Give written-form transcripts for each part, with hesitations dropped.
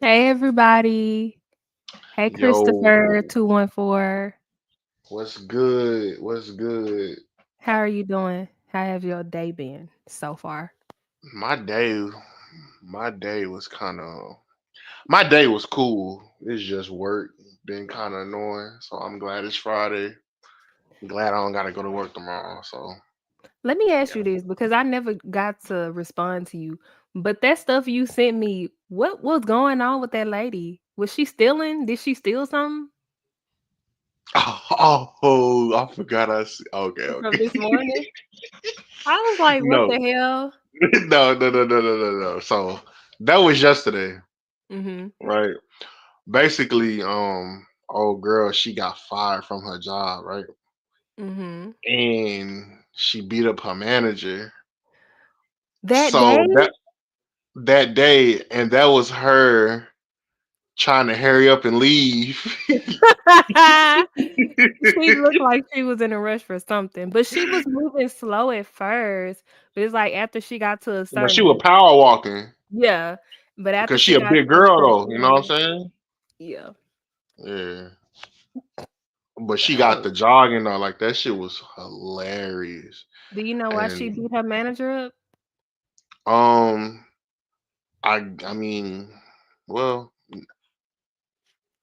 Hey everybody. Hey Yo, Christopher 214. what's good? What's good? How are you doing? How have your day been so far? My day, my day was kind of, my day was cool. It's just work, been kind of annoying. So I'm glad it's Friday. Glad I don't gotta go to work tomorrow. So Let me ask yeah. you this because I never got to respond to you. But that stuff you sent me, what was going on with that lady? Was she stealing? Did she steal something I forgot. Okay, from okay. this morning? I was like, what No, the hell? no. So that was yesterday, Mm-hmm. right? Basically, old girl, she got fired from her job, right? Mm-hmm. And she beat up her manager. That day? So that day, and that was her trying to hurry up and leave. She looked like she was in a rush for something, but she was moving slow at first. But it's like after she got to a But she was certain power walking yeah, but after because she she a got big to a girl certain though. You know what area, I'm saying? yeah. Yeah. But she got Oh, the jogging though. Like that shit was hilarious. do you know why she And beat her manager up? um, I mean, well,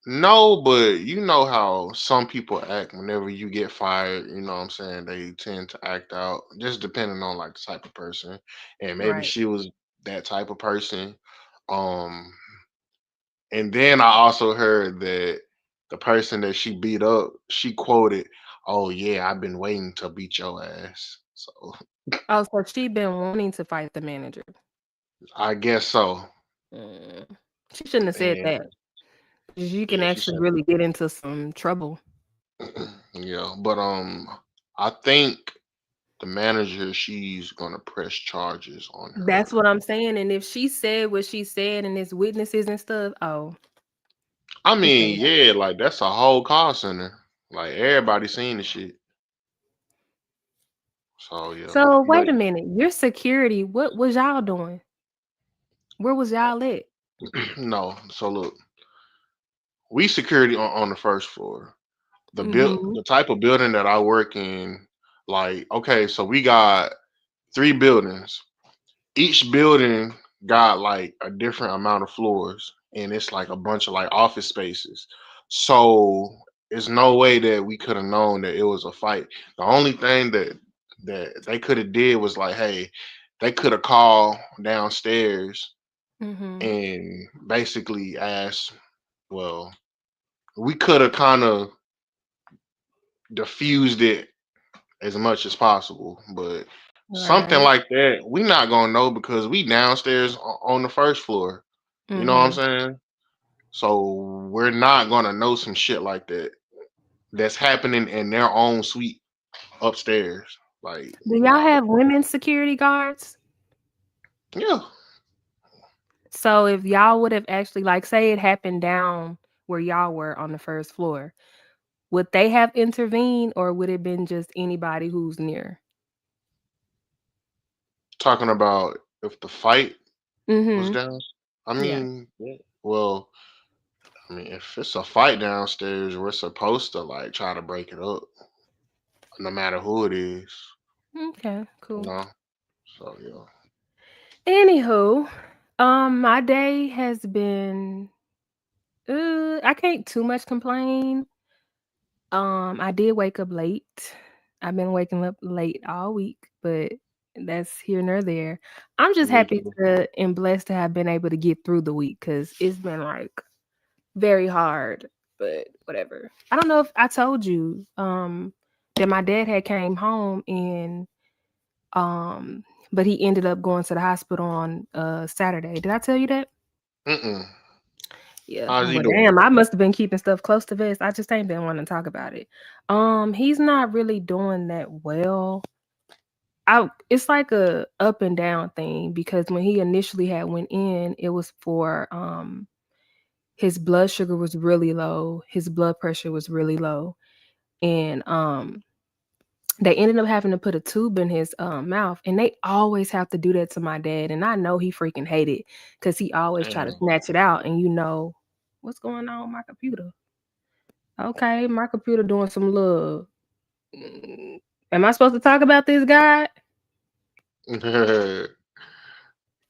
no, but you know how some people act whenever you get fired, you know what I'm saying? They tend to act out just depending on like the type of person. And maybe Right. she was that type of person. Um and then I also heard that the person that she beat up, she quoted, "Oh yeah, I've been waiting to beat your ass." So Oh, so she been wanting to fight the manager. I guess so. Mm. She shouldn't have said And that. 'Cause you can yeah, she actually said really get into some trouble. yeah, but I think the manager, she's gonna press charges on That's her. what I'm saying. And if she said what she said and there's witnesses and stuff, oh, I it's a mean, yeah, like that's a whole call center. Like everybody seen the shit. So yeah, So but wait a minute, your security, what was y'all doing? Where was y'all at? no. So look, we security on the first floor. Mhm. The type of building that I work in, like okay, so we got three buildings. Each building got like a different amount of floors, and it's like a bunch of like office spaces. So it's no way that we could have known that it was a fight. The only thing that they could have did was like, hey, they could have called downstairs Mhm. and basically asked, well, we could have kind of diffused it as much as possible, but something Right. like that, we not gonna know because we downstairs on the first floor. You know what I'm Mhm. saying? So we're not gonna know some shit like that that's happening in their own suite upstairs. Like, Do y'all nah. have women security guards? Yeah. So if y'all would have actually like say it happened down where y'all were on the first floor, would they have intervened or would it been just anybody who's near? Talking about if the fight was Mhm. down. I Yeah. mean, yeah. Well, I mean, if it's a fight downstairs, we're supposed to like try to break it up, no matter who it is. Okay, You cool. know. So yeah. Anywho, my day has been I can't too much complain. I did wake up late. I've been waking up late all week, but that's here nor there. I'm just Me happy too. to and blessed to have been able to get through the week because it's been like very hard, but whatever. I don't know if I told you that my dad had came home and um but he ended up going to the hospital on Saturday. Did I tell you that? Mm-mm. Yeah. How's he Well, doing? damn, I must have been keeping stuff close to vest. I just ain't been wanting to talk about it. He's not really doing that well. I It's like a up and down thing because when he initially had went in, it was for his blood sugar was really low, his blood pressure was really low, and They ended up having to put a tube in his mouth, and they always have to do that to my dad. And I know he freaking hate it because he always try to Damn. snatch it out. And what's going on with my computer? Okay, my computer doing some little. Mm, Am I supposed to talk about this guy?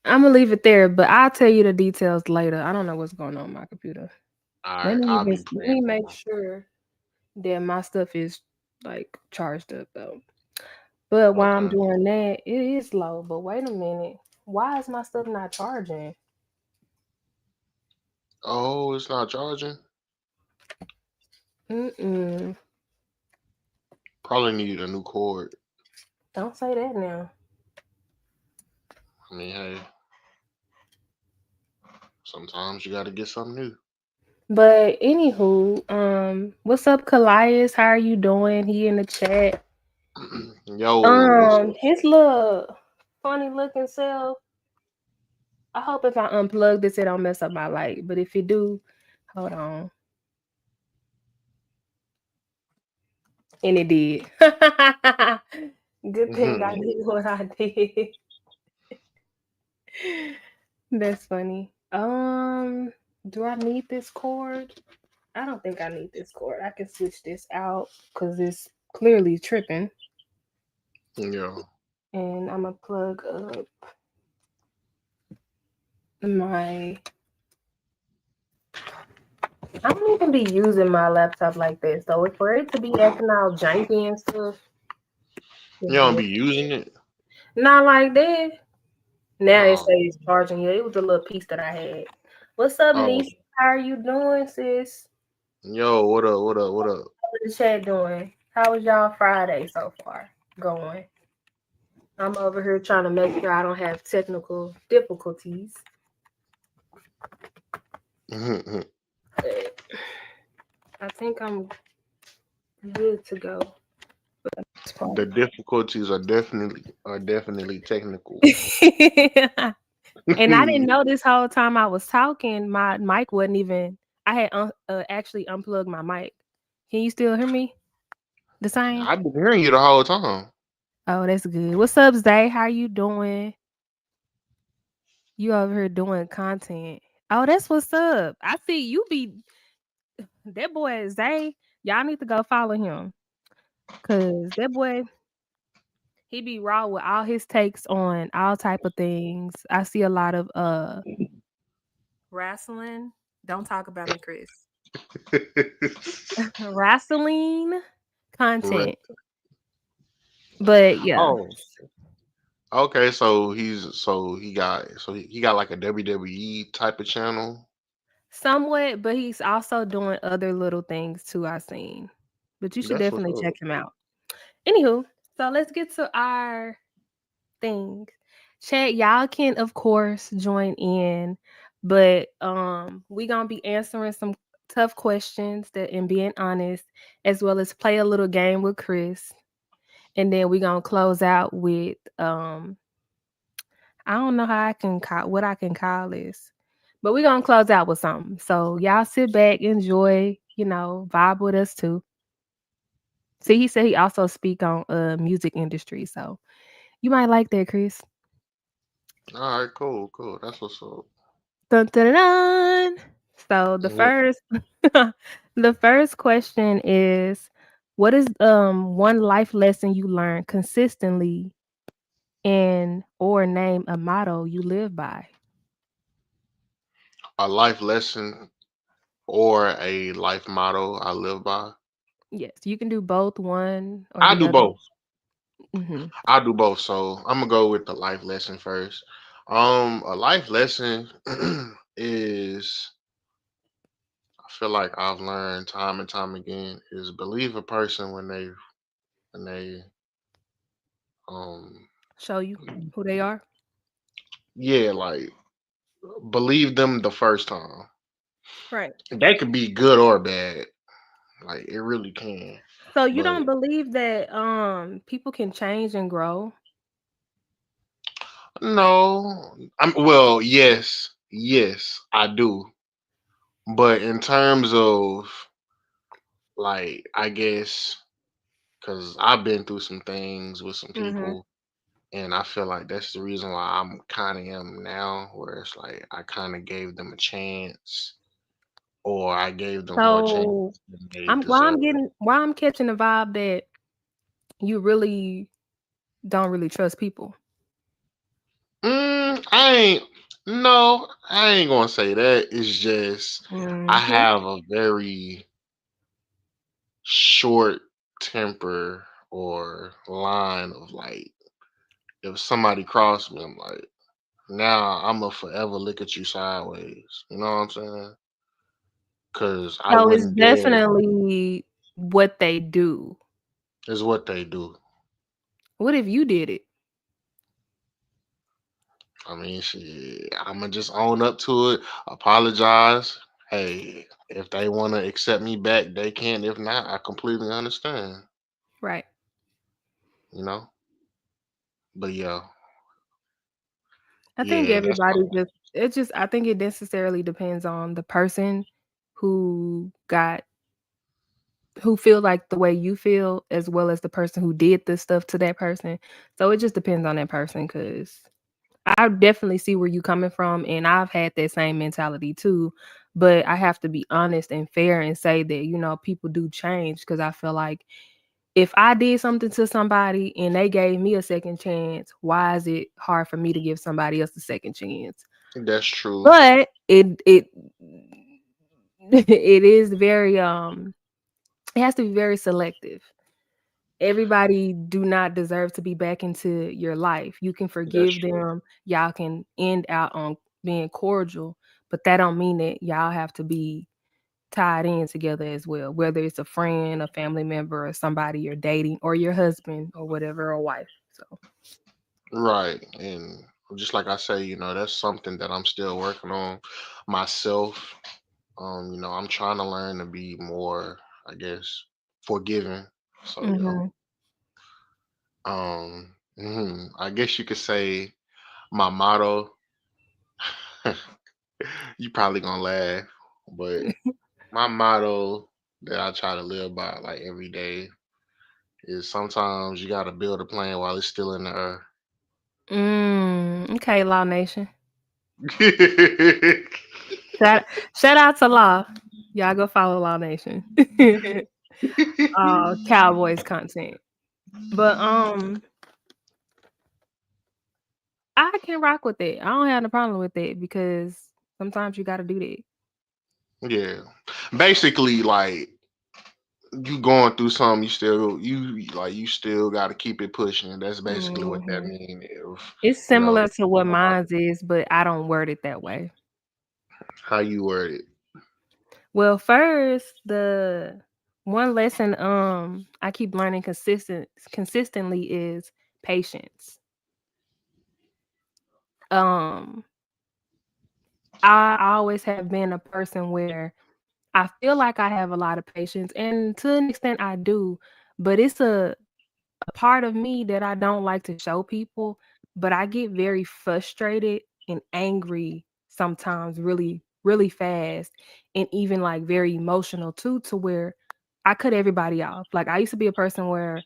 I'm gonna leave it there, but I'll tell you the details later. I don't know what's going on with my computer. All Let right, me I'll even be let praying me for make sure that my stuff is like charged up though. But him. while I'm Okay. doing that, it is low. But wait a minute, why is my stuff not charging? Oh, it's not charging. Mm-mm. Probably need a new cord. Don't say that now. I mean, hey, sometimes you got to get something new. But anywho, what's up, Kalias? How are you doing? He in the chat. Yo, what's up? His little funny looking self. I hope if I unplug this, it don't mess up my light. But if it do, hold on. And it did. Good thing I did what I did. That's funny. Do I need this cord? I don't think I need this cord. I can switch this out because it's clearly tripping. Yeah. And I'm gonna plug up my. I don't even be using my laptop like this, so for it to be acting all janky and stuff, You it's don't good. be using it? Not like that. Now it Oh, says charging. Yeah, it was a little piece that I had. What's up, oh. niece? How are you doing, sis? Yo, what up? What up? What up? How's the chat doing? How was y'all Friday so far going? I'm over here trying to make sure I don't have technical difficulties. But I think I'm good to go. The difficulties are definitely technical. And I didn't know this whole time I was talking, my mic wasn't even. I had actually unplugged my mic. Can you still hear me? The same? I've been hearing you the whole time. Oh, that's good. What's up, Zay? How you doing? You over here doing content. Oh, that's what's up. I see you be that boy Zay. Y'all need to go follow him. Cause that boy, he be raw with all his takes on all type of things. I see a lot of wrestling. Don't talk about me, Chris. Wrestling Right. content. But yeah, Oh, okay. So he got like a WWE type of channel. somewhat, but he's also doing other little things too, I seen. But you should That's what's definitely up. check him out. Anywho, so let's get to our things. Chat, y'all can of course join in, but we gonna be answering some tough questions that and being honest, as well as play a little game with Chris. And then we gonna close out with I don't know how I can call what I can call this. But we're gonna close out with something. So y'all sit back, enjoy, vibe with us too. See, he said he also speak on music industry, so you might like that, Chris. All right, cool, cool. That's what's up. Dun, dun, dun, dun. So the Mhm. first the first question is what is one life lesson you learned consistently and or name a motto you live by? A life lesson or a life motto I live by. Yes, you can do both one or I the do other. both. Hmm. I do both. So I'm gonna go with the life lesson first. A life lesson is I feel like I've learned time and time again is believe a person when they um Show you who they are. yeah, like believe them the first time. Right. That could be good or bad. Like it really can. So you But don't believe that people can change and grow? no, well, yes, I do. But in terms of like, I guess because I've been through some things with some Mhm. people, and I feel like that's the reason why I'm kind of am now, where it's like I kind of gave them a chance, or I gave them more chance So than they I'm deserve. why I'm catching the vibe that you really don't really trust people. I ain't. No, I ain't gonna say that. It's just I Mhm. have a very short temper or line of like, if somebody cross me, I'm like, now I'm gonna forever look at you sideways. You know what I'm saying? Cause I So it's wouldn't dare. definitely what they do. Is what they do. What if you did it? I mean, shit, I'm gonna just own up to it, apologize. Hey, if they want to accept me back, they can. If not, I completely understand. Right. You know. But yeah, I think yeah, that's everybody just it just I think it necessarily depends on the person who got who feel like the way you feel as well as the person who did this stuff to that person. So it just depends on that person cuz I definitely see where you coming from and I've had that same mentality too, but I have to be honest and fair and say that people do change cuz I feel like if I did something to somebody and they gave me a second chance, why is it hard for me to give somebody else a second chance? that's true. But it it is very it has to be very selective. Everybody do not deserve to be back into your life. You can That's forgive true. them. Y'all can end out on being cordial, but that don't mean that y'all have to be tied in together as well, whether it's a friend, a family member, or somebody you're dating, or your husband, or whatever, or wife. So, Right. And just like I say, that's something that I'm still working on myself. I'm trying to learn to be more, I guess, forgiving. So, mhm. I guess you could say my motto, you probably gonna laugh, but my motto that I try to live by like every day is sometimes you gotta build a plane while it's still in the Okay, Law Nation. air. Shout, shout out to Law. Y'all go follow Law Nation. Cowboys content. But I can rock with it. I don't have no problem with it because sometimes you gotta do that. Yeah. Basically, like you going through something, you still got to keep it pushing. That's basically what that Mhm. means. If It's you know similar to what mine's is, but I don't word it that way. how you word it. Well, first, the one lesson I keep learning consistently is patience. Um I always have been a person where I feel like I have a lot of patience and to an extent I do, but it's a part of me that I don't like to show people, but I get very frustrated and angry sometimes really, really fast and even like very emotional too, to where I cut everybody off. Like I used to be a person where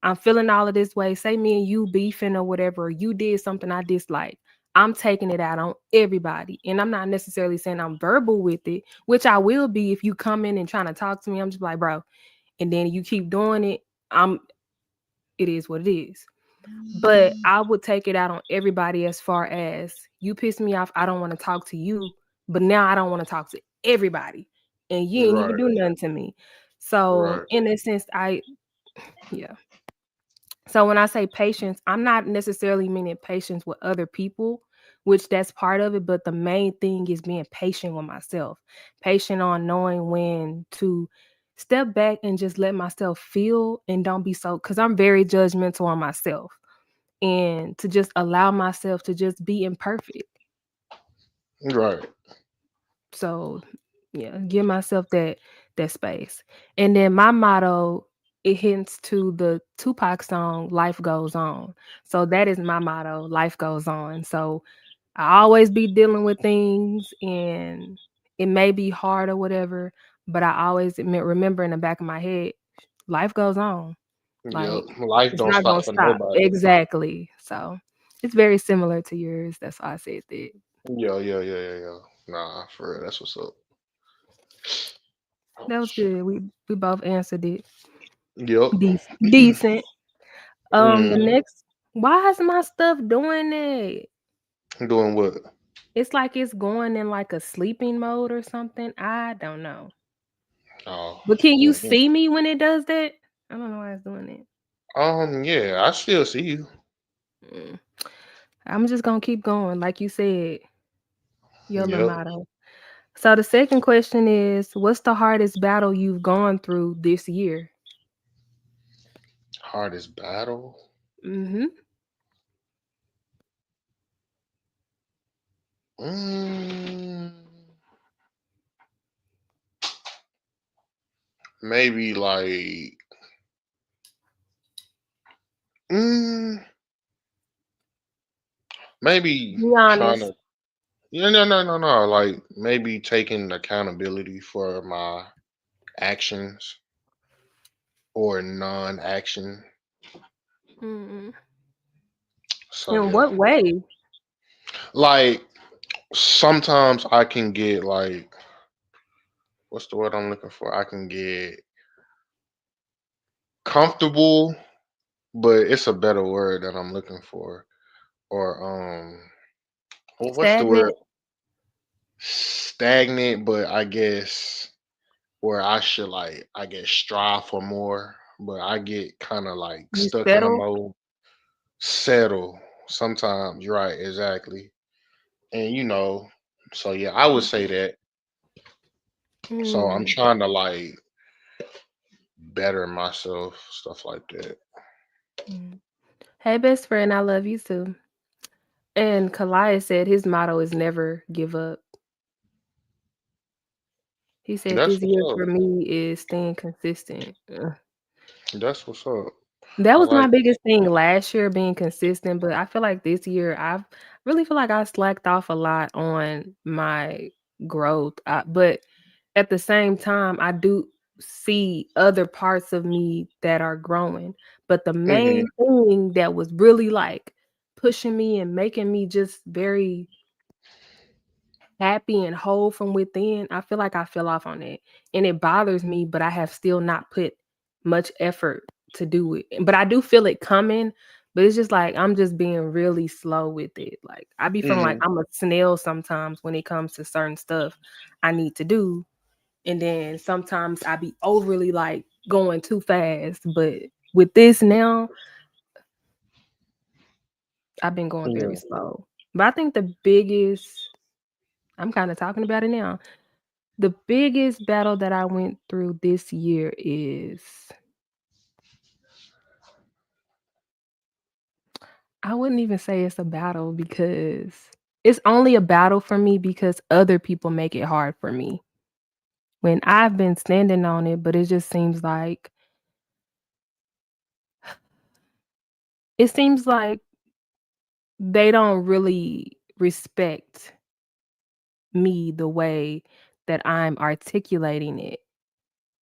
I'm feeling all of this way, say me and you beefing or whatever, or you did something I dislike. I'm taking it out on everybody. And I'm not necessarily saying I'm verbal with it, which I will be if you come in and trying to talk to me. I'm just like, bro. And then you keep doing it. It is what it is. But I would take it out on everybody as far as you piss me off, I don't want to talk to you, but now I don't want to talk to everybody. And you ain't even Right, do nothing to me. So right, in a sense, yeah. So when I say patience, I'm not necessarily meaning patience with other people, which that's part of it, but the main thing is being patient with myself. Patient on knowing when to step back and just let myself feel and don't be so cuz I'm very judgmental on myself and to just allow myself to just be imperfect. right. So, yeah, give myself that space. And then my motto, it hints to the Tupac song "Life Goes On." So that is my motto, life goes on. So I always be dealing with things and it may be hard or whatever, but I always remember in the back of my head, life goes on. Yep. Like Life it's don't not stop gonna for stop. nobody. Exactly. So it's very similar to yours. That's why I said that. Yeah. Nah, for real. That's what's up. That was good. We both answered it. Yep. Decent. The Mm, next, why is my stuff doing that? doing what? It's like it's going in like a sleeping mode or something. I don't know. Oh, But can you mhm. see me when it does that? I don't know why it's doing it. Yeah, I still see you. Mm. I'm just gonna keep going, like you said, your little Yep. motto. So the second question is, what's the hardest battle you've gone through this year? Hardest battle? Mm-hmm. Mm, maybe like, mm, maybe Be trying honest. to. Yeah, no. Like maybe taking accountability for my actions or non-action. Mm-mm. So In yeah, what way? like sometimes I can get like, what's the word I'm looking for? I can get comfortable, but it's a better word that I'm looking for. Or what's the word? Stagnant? Stagnant, but I guess where I should like, I guess, strive for more, but I get kind of like You stuck in a settle? mode, settle sometimes, right? Exactly. And so yeah, I would say that. So I'm Mm. trying to like better myself, stuff like that. Mm. Hey, best friend, I love you too. And Kalaya said his motto is never give up. He said That's this what's year up. for me is staying consistent. Ugh. That's what's up. That I was my like biggest thing last year, being consistent, but I feel like this year I've really feel like I slacked off a lot on my growth. But at the same time, I do see other parts of me that are growing. But the that. main thing that was really like pushing me and making me just very happy and whole from within, I feel like I fell off on it. And it bothers me, but I have still not put much effort to do it. But I do feel it coming, but it's just like I'm just being really slow with it. Like I be feeling like Hmm. I'm a snail sometimes when it comes to certain stuff I need to do. And then sometimes I be overly like going too fast. But with this now, I've been going very Yeah. slow. But I think the biggest, I'm kind of talking about it now. The biggest battle that I went through this year is, I wouldn't even say it's a battle because it's only a battle for me because other people make it hard for me. When I've been standing on it, but it just seems like they don't really respect me the way that I'm articulating it.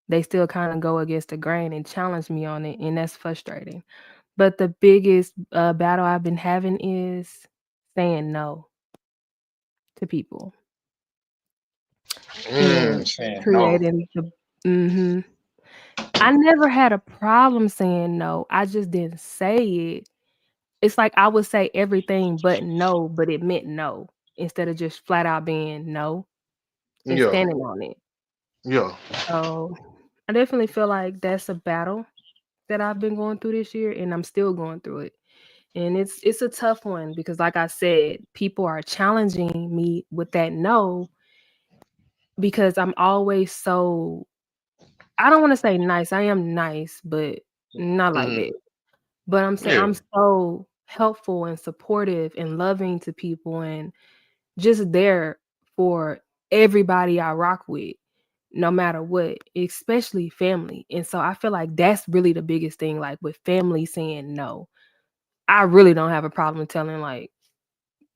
They still kind of go against the grain and challenge me on it, and that's frustrating. But the biggest, battle I've been having is saying no to people and Saying no. creating the mhm. I never had a problem saying no, I just didn't say it. It's like I would say everything but no, but it meant no, instead of just flat out being no and Yeah. standing on it. Yeah. So, I definitely feel like that's a battle that I've been going through this year, and I'm still going through it. And it's a tough one because like I said, people are challenging me with that no because I'm always so, I don't want to say nice. I am nice, but not like Hmm. that. But I'm saying Yeah. I'm so helpful and supportive and loving to people and just there for everybody I rock with, no matter what, especially family. And so I feel like that's really the biggest thing, like with family saying no. I really don't have a problem telling like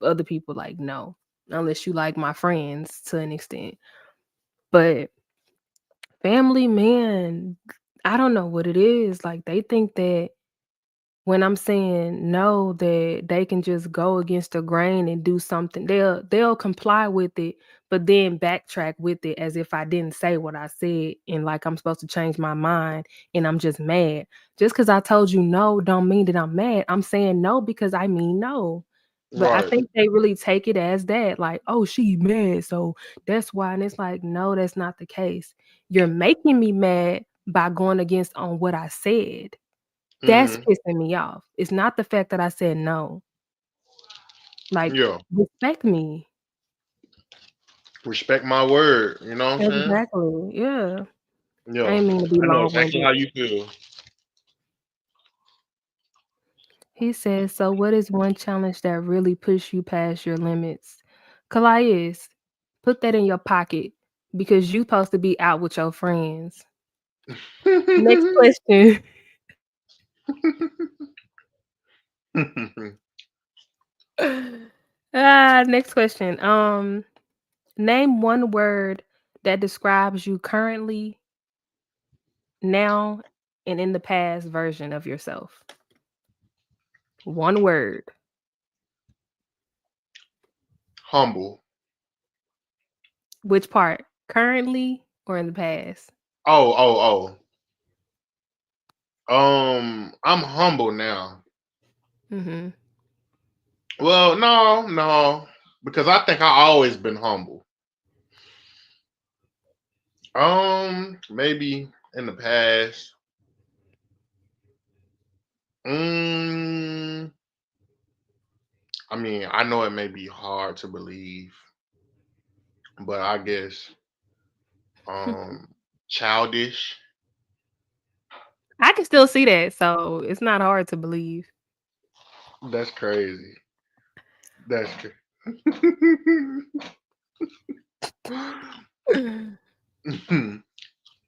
other people like no, unless you like my friends to an extent. But family, man, I don't know what it is. Like they think that when I'm saying no, that they can just go against the grain and do something. They'll comply with it, but then backtrack with it as if I didn't say what I said and like I'm supposed to change my mind and I'm just mad. Just because I told you no don't mean that I'm mad. I'm saying no because I mean no. But I Right. think they really take it as that, like, oh, she mad, so that's why. And it's like, no, that's not the case. You're making me mad by going against on what I said. That's Hmm. pissing me off. It's not the fact that I said no. Like, Yeah. respect me. Respect my word. You know what I'm saying? Exactly. Yeah. I Yeah. ain't mean to be I know exactly long-winded. how you feel. He says, so what is one challenge that really pushed you past your limits? Calais, put that in your pocket because you supposed to be out with your friends. Next question. Next question. Name one word that describes you currently, now, and in the past version of yourself. One word. Humble. Which part? Currently or in the past? Oh, oh, oh. I'm humble now. Mhm. Well, no, no, because I think I always been humble. Maybe in the past. Mm, I mean, I know it may be hard to believe, but I guess childish. I can still see that, so it's not hard to believe. That's crazy. That's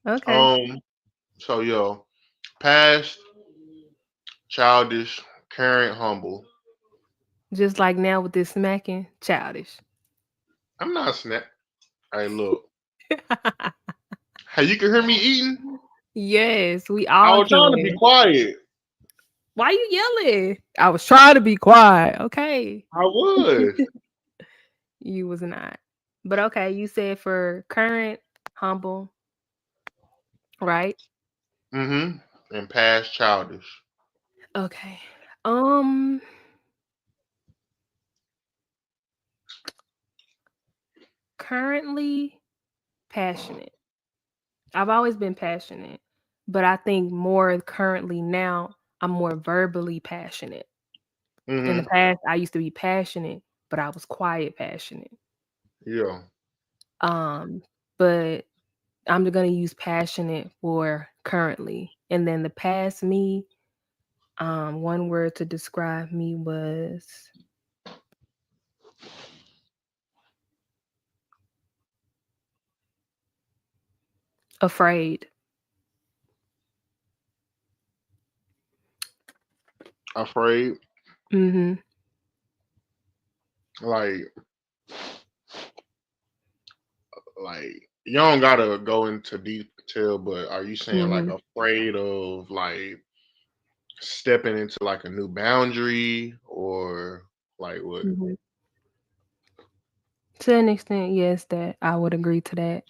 Okay. um. So yo, past childish, current humble. Just like now with this smacking, childish. I'm not snap. Hey, look. Hey, you can hear me eating. Yes, we I all was trying to be can. quiet. Why you yelling? I was trying to be quiet. Okay. I was. You was not. But okay, you said for current, humble, right? Mm-hmm. And past childish. Okay. Um, Currently passionate. I've always been passionate, but I think more currently now I'm more verbally passionate. In the Mm-hmm. past, I used to be passionate, but I was quiet passionate. Yeah. Um, but I'm gonna use passionate for currently. And then the past me, one word to describe me was afraid. Afraid. Mhm. Like, you don't gotta go into detail, but are you saying like Mhm. afraid of like stepping into like a new boundary or like what? Mhm. To an extent, yes, that I would agree to that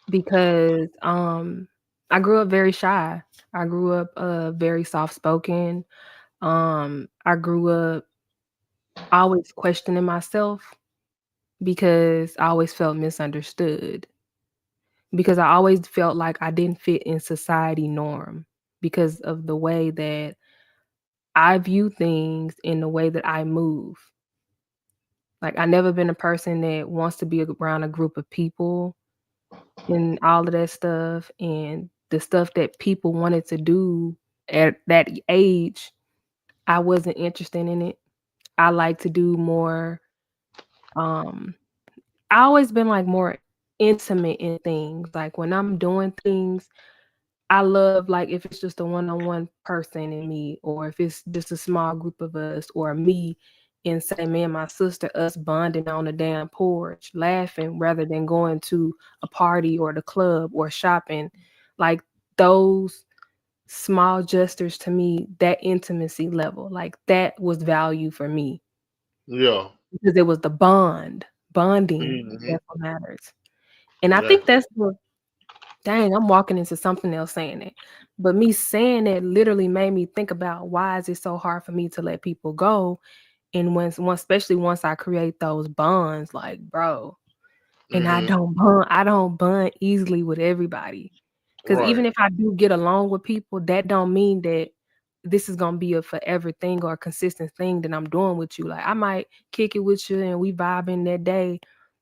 because I grew up very shy. I grew up very soft spoken. I grew up always questioning myself because I always felt misunderstood. Because I always felt like I didn't fit in society norm because of the way that I view things and the way that I move. Like I never been a person that wants to be around a group of people and all of that stuff and the stuff that people wanted to do at that age, I wasn't interested in it. I like to do more um I always been like more intimate in things. Like when I'm doing things, I love like if it's just a one-on-one person and me, or if it's just a small group of us, or me and say me and my sister, us bonding on the damn porch, laughing rather than going to a party or the club or shopping. Like those small gestures to me, that intimacy level, like that was value for me Yeah. because it was the bonding. Hmm. That's what matters. And I think Exactly. that's what, dang, I'm walking into something else saying it. But me saying it literally made me think about why is it so hard for me to let people go? And once especially once I create those bonds, like, bro, and Hmm. I don't bond easily with everybody. Because Right. even if I do get along with people, that don't mean that this is gonna be a forever thing or a consistent thing that I'm doing with you. Like I might kick it with you and we vibing that day,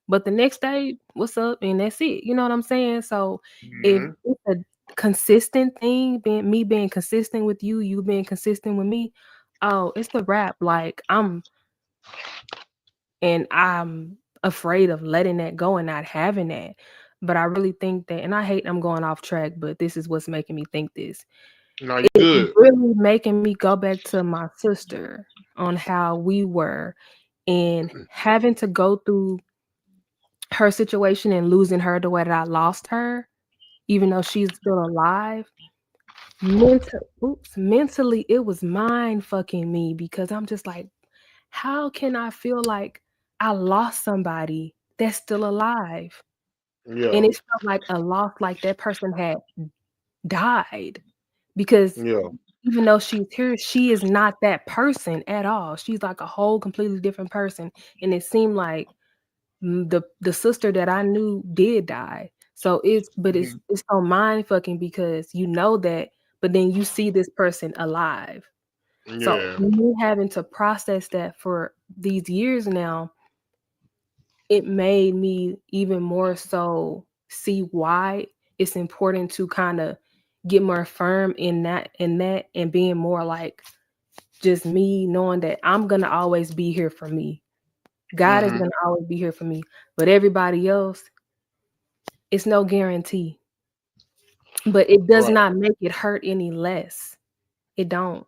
but the next day, what's up? And that's it. You know what I'm saying? So if Hmm. it's a consistent thing, being consistent with you, you being consistent with me, oh, it's the wrap. Like I'm afraid of letting that go and not having that. But I really think that, and I hate I'm going off track, but this is what's making me think this. No, you It good. really making me go back to my sister on how we were and having to go through her situation and losing her the way that I lost her, even though she's still alive. Mentally, it was mind fucking me because I'm just like, how can I feel like I lost somebody that's still alive? And Yeah. it felt like a loss, like that person had died because Yeah. even though she's here, she is not that person at all. She's like a whole completely different person. And it seemed like the sister that I knew did die. So Hmm. it's so mind fucking because you know that, but then you see this person alive. So Yeah. me having to process that for these years now, it made me even more so see why it's important to kind of get more firm in that and being more like just me knowing that I'm gonna always be here for me. God is Hmm. gonna always be here for me. But everybody else, it's no guarantee. But it does Right. not make it hurt any less. It don't.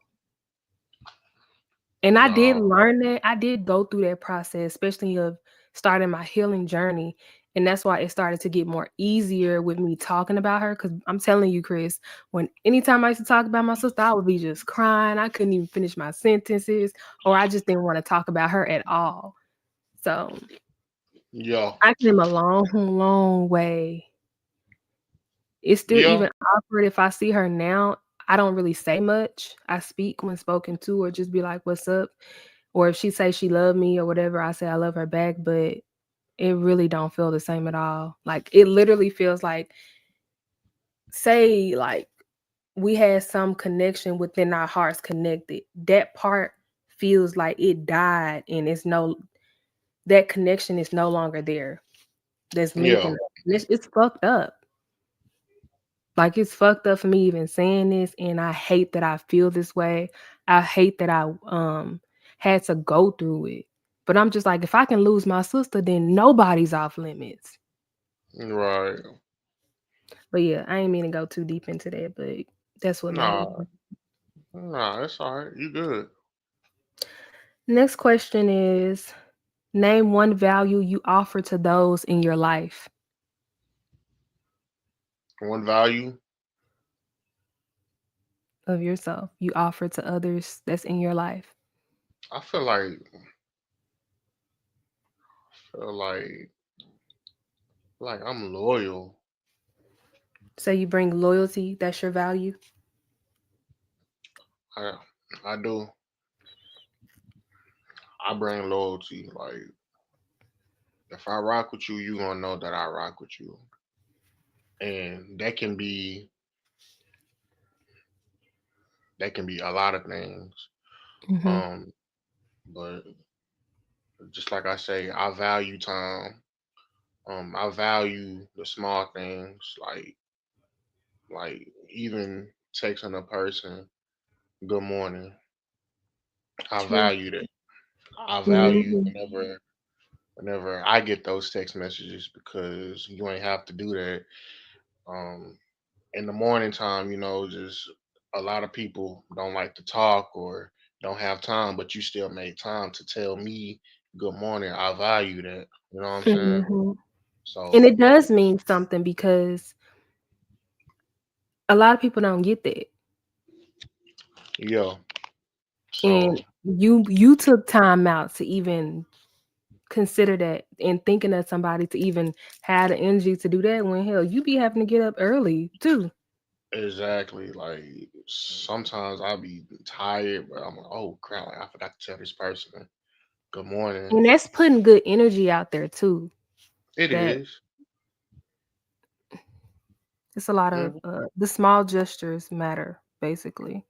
And I did No. learn that. I did go through that process, especially of starting my healing journey. And that's why it started to get more easier with me talking about her. Cause I'm telling you, Chris, when anytime I used to talk about my sister, I would be just crying. I couldn't even finish my sentences, or I just didn't want to talk about her at all. So Yeah. I came a long, long way. It's still Yeah. even awkward if I see her now. I don't really say much. I speak when spoken to, or just be like, "What's up?" Or if she say she love me or whatever, I say I love her back. But it really don't feel the same at all. Like it literally feels like, say, like we had some connection within our hearts connected. That part feels like it died, and that connection is no longer there. That's linking Yeah. up. And it's fucked up. Like, it's fucked up for me even saying this, and I hate that I feel this way. I hate that I had to go through it. But I'm just like, if I can lose my sister, then nobody's off limits. Right. But yeah, I ain't mean to go too deep into that, but that's what made me. Nah. Nah. It's all right. You good. Next question is, name one value you offer to those in your life One value. of yourself. You offer to others that's in your life. I feel like I'm loyal. So you bring loyalty, that's your value. I I do. I bring loyalty. Like if I rock with you, you gonna know that I rock with you, and that can be a lot of things. Hmm. Um, but just like I say, I value time. I value the small things, like even texting a person good morning. I True. value that. I value Hmm. whenever I get those text messages because you ain't have to do that. Um, in the morning time, just a lot of people don't like to talk or don't have time, but you still make time to tell me good morning. I value that. You know what I'm saying? Hmm. And So it does mean something because a lot of people don't get that. Yeah. So And you took time out to even consider that and thinking of somebody to even have the energy to do that when hell you be having to get up early too. exactly, like sometimes I'll be tired, but I'm like, oh crap, like I forgot to tell this person good morning. And that's putting good energy out there too. It That is. it's a lot of Mhm. the small gestures matter basically.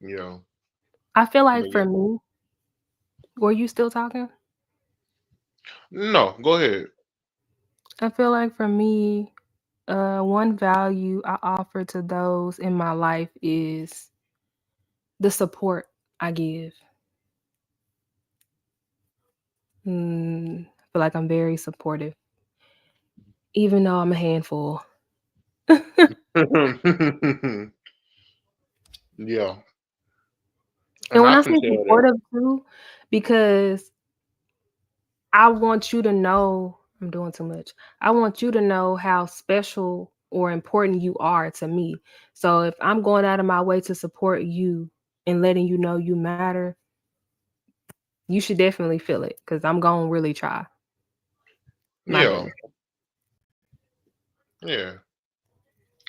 Yeah. I feel But like yeah. for me, were you still talking? No, go ahead. I feel like for me, one value I offer to those in my life is the support I give. I feel like I'm very supportive, even though I'm a handful. Yeah. And And when I I can say tell that. supportive too, because I want you to know I'm doing too much. I want you to know how special or important you are to me. So if I'm going out of my way to support you and letting you know you matter, you should definitely feel it because I'm going to really try my Yeah. best. Yeah.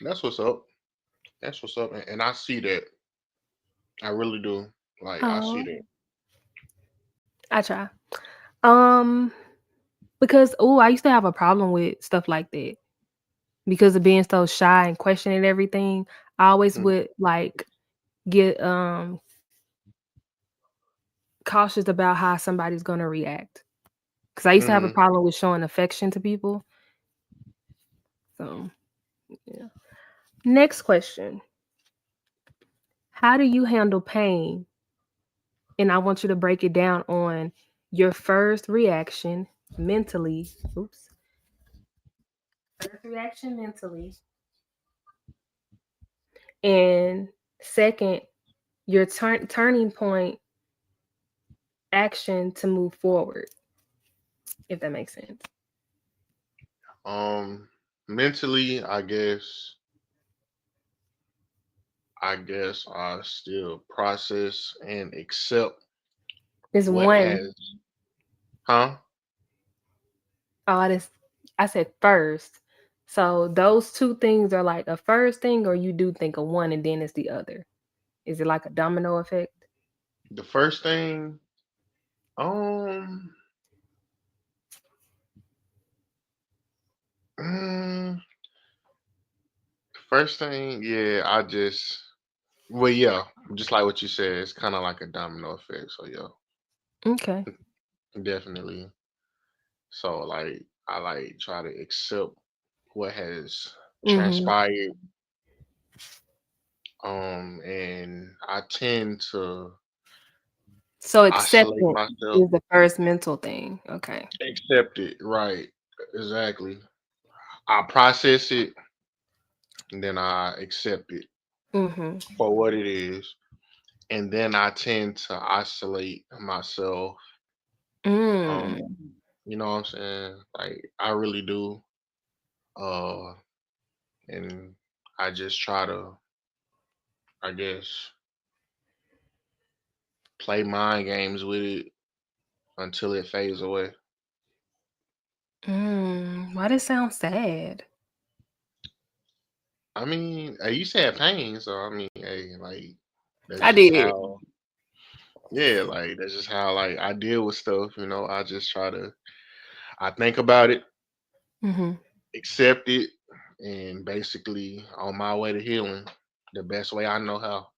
That's what's up. That's what's up. And I see that. I really do. Like I see Oh, that. I try. Um, because I used to have a problem with stuff like that because of being so shy and questioning everything. I always Mm-hmm. would like get cautious about how somebody's gonna react. Because I used to have a Mm-hmm. problem with showing affection to people. So yeah. Next question. How do you handle pain? And I want you to break it down on your first reaction mentally. Oops. First reaction mentally. And second, your turning point action to move forward, if that makes sense. Mentally, I guess I still process and accept There's what one. has, huh? Oh, I said first. So those two things are like a first thing, or you do think of one and then it's the other. Is it like a domino effect? The first thing, um, mm, first thing, yeah, well, yeah, just like what you said, it's kind of like a domino effect. So yeah, Okay. definitely. So like, I like try to accept what has Mm-hmm. transpired, and I tend to So isolate acceptance myself, is the first mental thing. Okay. accept it, right? Exactly. I process it, and then I accept it Mm-hmm. for what it is, and then I tend to isolate myself. Um, Mm. you know what I'm saying? Like I really do. Uh, and I just try to, I guess, play mind games with it until it fades away. Why does it sound sad? I mean, you said pain, so I mean, hey, like that's I just did. how, yeah, like that's just how like I deal with stuff. I just try to, I think about it, Mm-hmm. accept it, and basically on my way to healing, the best way I know how.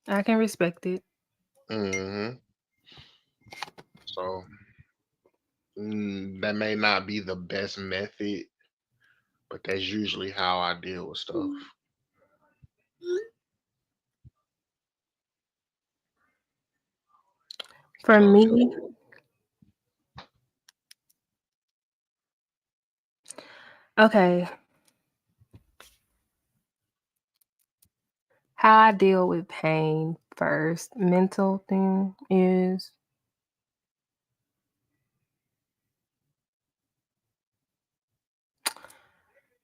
I can respect it. hmm So that may not be the best method, but that's usually how I deal with stuff. For So me, yeah. okay, how I deal with pain first, mental thing is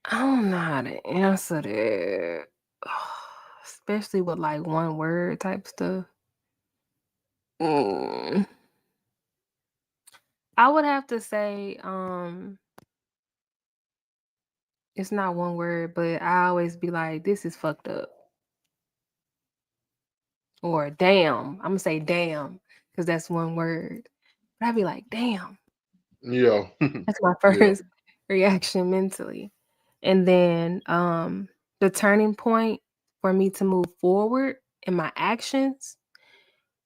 I don't know how to answer that. especially with like one word type stuff. Mm, I would have to say, it's not one word, but I always be like, this is fucked up. Or damn. I'm gonna say damn, because that's one word. But I'd be like, damn. Yeah. That's my Yeah. first reaction mentally. And then the turning point for me to move forward in my actions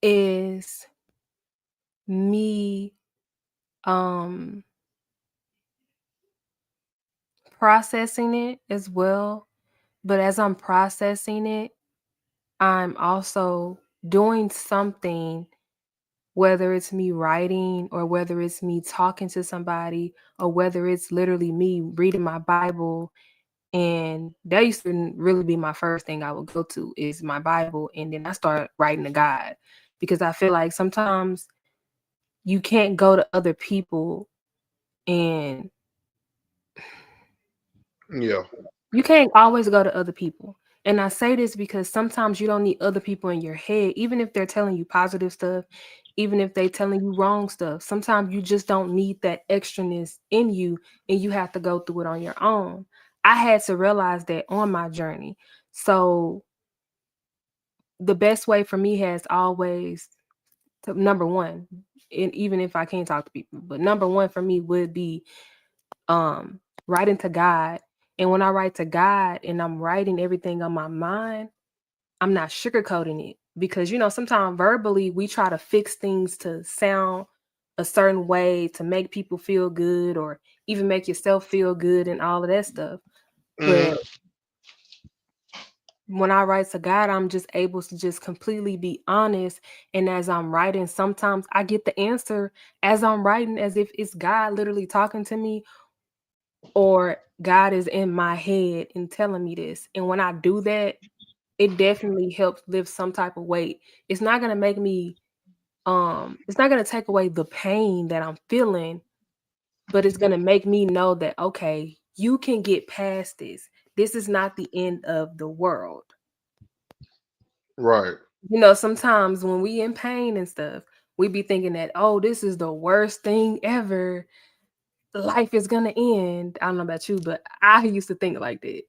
is me um processing it as well. But as I'm processing it, I'm also doing something, whether it's me writing or whether it's me talking to somebody or whether it's literally me reading my Bible. And that used to really be my first thing I would go to is my Bible. And then I start writing to God because I feel like sometimes you can't go to other people and Yeah. you can't always go to other people. And I say this because sometimes you don't need other people in your head, even if they're telling you positive stuff, even if they telling you wrong stuff. Sometimes you just don't need that extraness in you and you have to go through it on your own. I had to realize that on my journey. So the best way for me has always to, number one, and even if I can't talk to people, but number one for me would be um writing to God. And when I write to God and I'm writing everything on my mind, I'm not sugarcoating it because sometimes verbally we try to fix things to sound a certain way to make people feel good or even make yourself feel good and all of that stuff. But Hmm. when I write to God, I'm just able to just completely be honest. And as I'm writing, sometimes I get the answer as I'm writing, as if it's God literally talking to me or God is in my head and telling me this. And when I do that, it definitely helps lift some type of weight. It's not gonna make me it's not gonna take away the pain that I'm feeling, but it's gonna make me know that okay, you can get past this. This is not the end of the world. Right. Sometimes when we in pain and stuff, we be thinking that, oh, this is the worst thing ever. Life is gonna end. I don't know about you, but I used to think like that.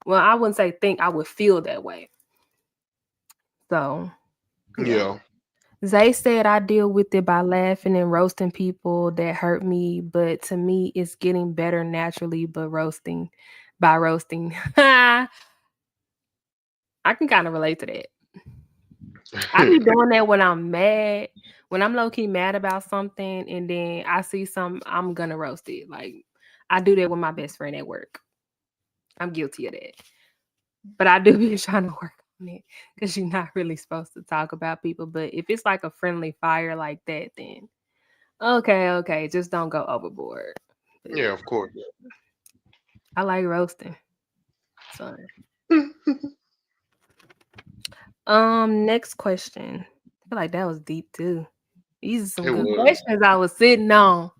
Well, I wouldn't say think, I would feel that way. So yeah. Yeah. Zay said I deal with it by laughing and roasting people that hurt me, but to me it's getting better naturally, but roasting by roasting. I can kind of relate to that. I be doing that when I'm mad, when I'm low key mad about something, and then I see something, I'm gonna roast it. Like I do that with my best friend at work. I'm guilty of that, but I do be trying to work on it because you're not really supposed to talk about people. But if it's like a friendly fire like that, then okay, okay, just don't go overboard. But Yeah, of course. I like roasting. So, next question. I feel like that was deep too. These are some It good was. questions I was sitting on.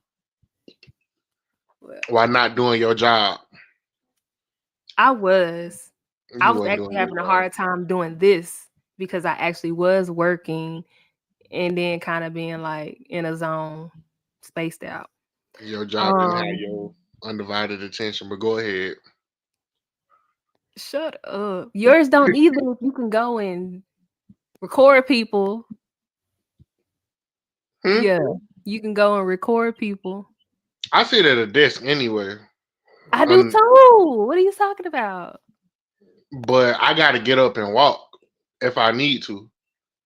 Well, Why not doing your job? I was. I You was wasn't doing actually your having a job. hard time doing this because I actually was working and then kind of being like in a zone, spaced out. Your job didn't have Um, your undivided attention, but go ahead. Shut up. Yours don't either. If you can go and record people. Hmm? Yeah, you can go and record people. I sit at a desk anyway. I do Um, too. What are you talking about? but I got to get up and walk if I need to.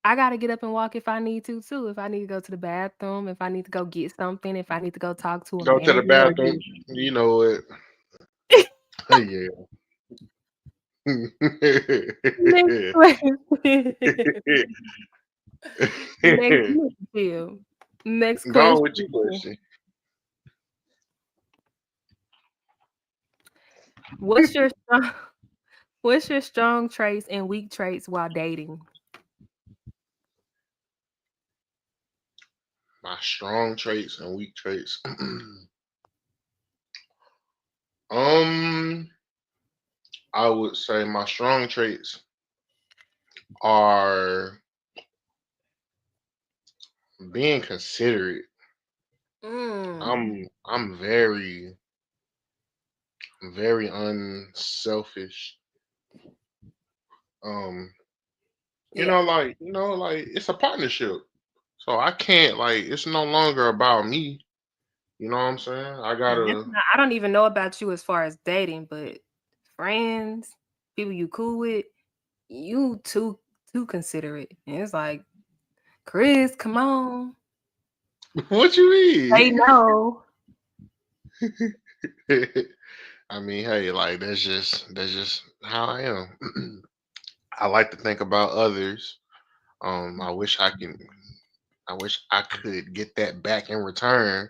I gotta get up and walk if I need to too. If I need to go to the bathroom, if I need to go get something, if I need to go talk to a Go to the manager or bathroom. get You know it. Yeah. next question. Next question. Next Go on with question. your question. What's your strong, what's your strong traits and weak traits while dating? My strong traits and weak traits. um, I would say my strong traits. are being considerate. Mm. I'm very unselfish. Um, Yeah. like it's a partnership. So I can't like it's no longer about me. You know what I'm saying? I And this gotta. is not, I don't even know about you as far as dating, but friends, people you cool with, you too considerate. And it's like, Chris, come on. What you Say mean? no. I mean, hey, like that's just how I am. I like to think about others. I wish I wish I could get that back in return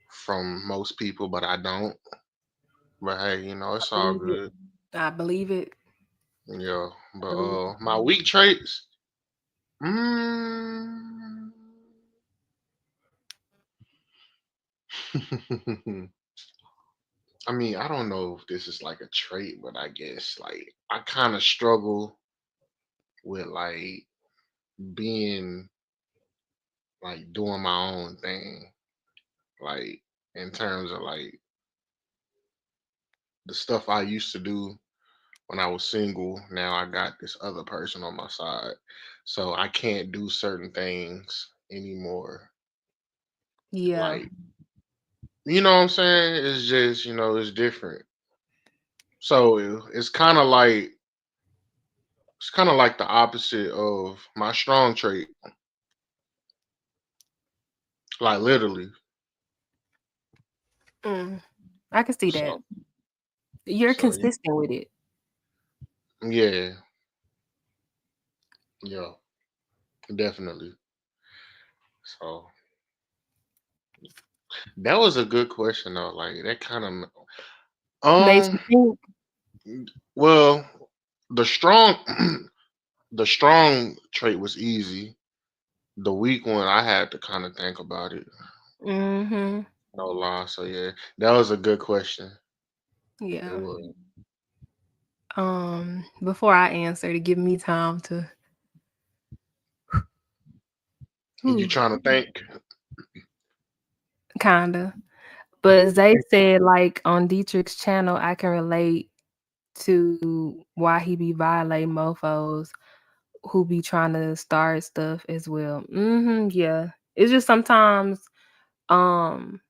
from most people, but I don't. But hey, I it's all believe it. good. I believe it. Yeah. But Believe my weak traits. Mm, I mean, I don't know if this is like a trait, but I guess like I kind of struggle with like being like doing my own thing, like in terms of like the stuff I used to do when I was single. Now I got this other person on my side, so I can't do certain things anymore. Yeah. Like, you know what I'm saying? It's just, it's different. So it's kind of like the opposite of my strong trait, like literally. Mm. I can see that. So, You're so consistent with it. yeah, yeah, definitely. So that was a good question though. Like that kind of Made um you think. well, the strong the strong trait was easy. The weak one I had to kind of think about it. Mm-hmm. No lie. So yeah, that was a good question. It Yeah. was. Before I answer, to give me time to You whew, trying to think? kinda. But Zay said, like, on Dietrich's channel, I can relate to why he be violating mofos who be trying to start stuff as well. Yeah. It's just sometimes um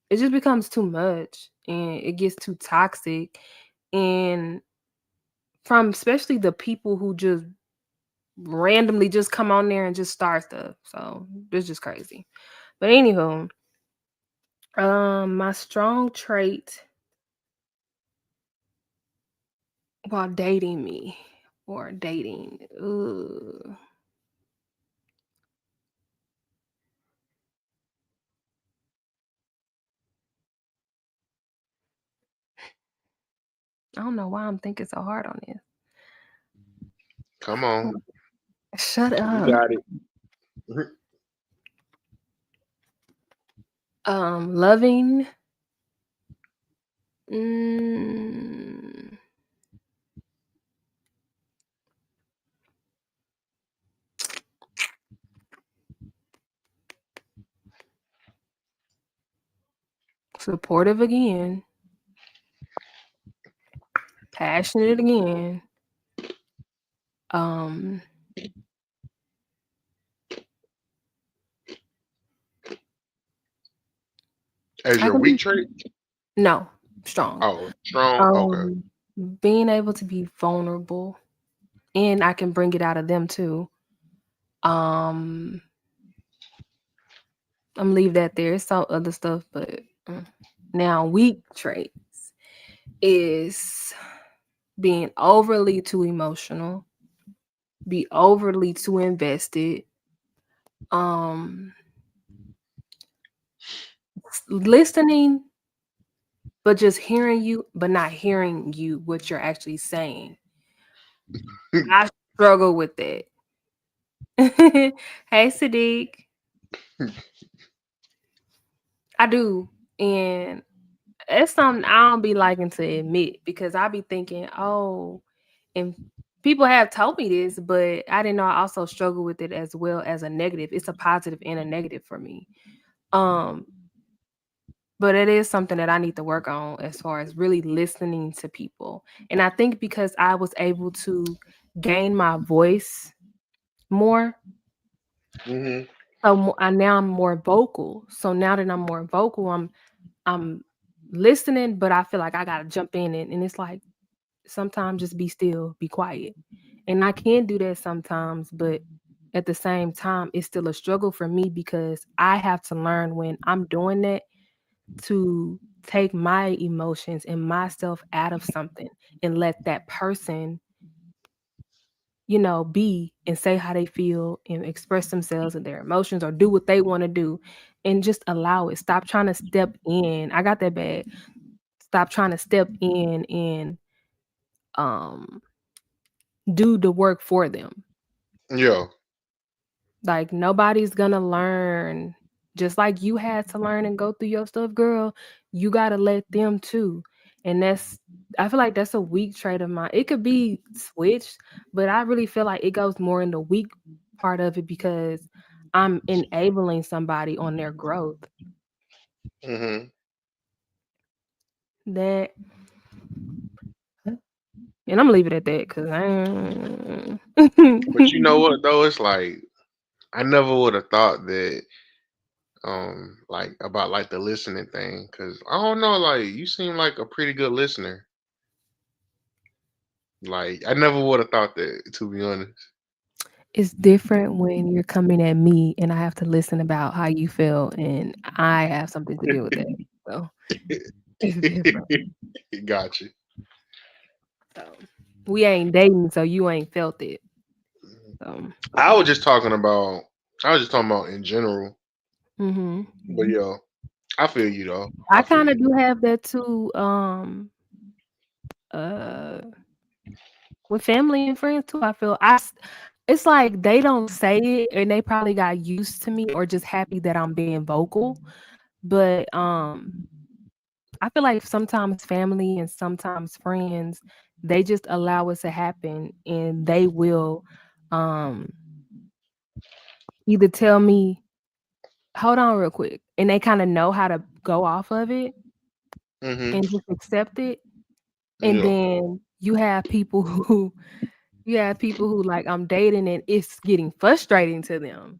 it just becomes too much and it gets too toxic, and from especially the people who just randomly just come on there and just start stuff. So it's just crazy. But anywho, my strong trait while dating me or dating. Ugh. I don't know why I'm thinking so hard on this. Come on, Shut you up. got it. Loving. Mm, supportive again. Passionate again. Um, As I your can weak be trait? no strong. Oh, strong. Okay. Um, being able to be vulnerable, and I can bring it out of them too. Um, I'm leave that there. It's some other stuff, but now weak traits is being overly too emotional, be overly too invested, um, listening, but just hearing you, but not hearing you what you're actually saying. I struggle with that. Hey, Sadiq, I do, and it's something I don't be liking to admit because I be thinking, oh, and people have told me this, but I didn't know I also struggle with it as well as a negative. It's a positive and a negative for me. Um, but it is something that I need to work on as far as really listening to people. And I think because I was able to gain my voice more, Hmm. so I now I'm more vocal. So now that I'm more vocal, I'm listening, but I feel like I gotta jump in it, and it's like sometimes just be still, be quiet. And I can do that sometimes, but at the same time, it's still a struggle for me because I have to learn when I'm doing that to take my emotions and myself out of something and let that person, be and say how they feel and express themselves and their emotions or do what they want to do and just allow it. Stop trying to step in. I got that bad. Stop trying to step in and um do the work for them. Yeah. Like nobody's gonna learn just like you had to learn and go through your stuff, girl. You gotta let them too. And I feel like that's a weak trait of mine. It could be switched, but I really feel like it goes more in the weak part of it because I'm enabling somebody on their growth. Hmm. That and I'm leaving it at that because I But you know what though? It's like I never would have thought that like about like the listening thing because I don't know, like you seem like a pretty good listener. Like I never would have thought that, to be honest. it's different when you're coming at me and I have to listen about how you feel and I have something to do with that. So it's different. Got you. So we ain't dating, so you ain't felt it. So I was just talking about. I was just talking about in general. hmm But yeah, I feel you though. I I feel kind of you. do have that too. Uh, with family and friends too. It's like they don't say it, and they probably got used to me or just happy that I'm being vocal. But I feel like sometimes family and sometimes friends, they just allow it to happen and they will um either tell me, hold on real quick, and they kind of know how to go off of it Hmm. and just accept it. And Yeah. then you have people who like I'm dating and it's getting frustrating to them.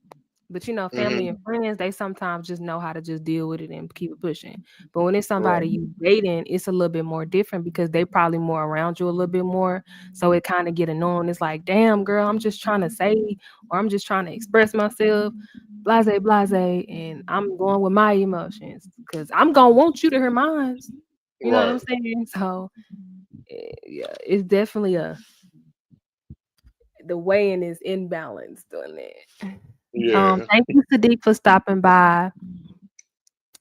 But family and Hmm. friends, they sometimes just know how to just deal with it and keep it pushing. But when it's somebody Right. you dating, it's a little bit more different because they probably more around you a little bit more. So it kind of get annoying. It's like, damn, girl, I'm just trying to say or I'm just trying to express myself, blase, blase, and I'm going with my emotions because I'm gonna want you to hear mine. You know what I'm Right. saying? So yeah, it's definitely the weighing is imbalanced on that. Yeah. Thank you, Sadiq, for stopping by.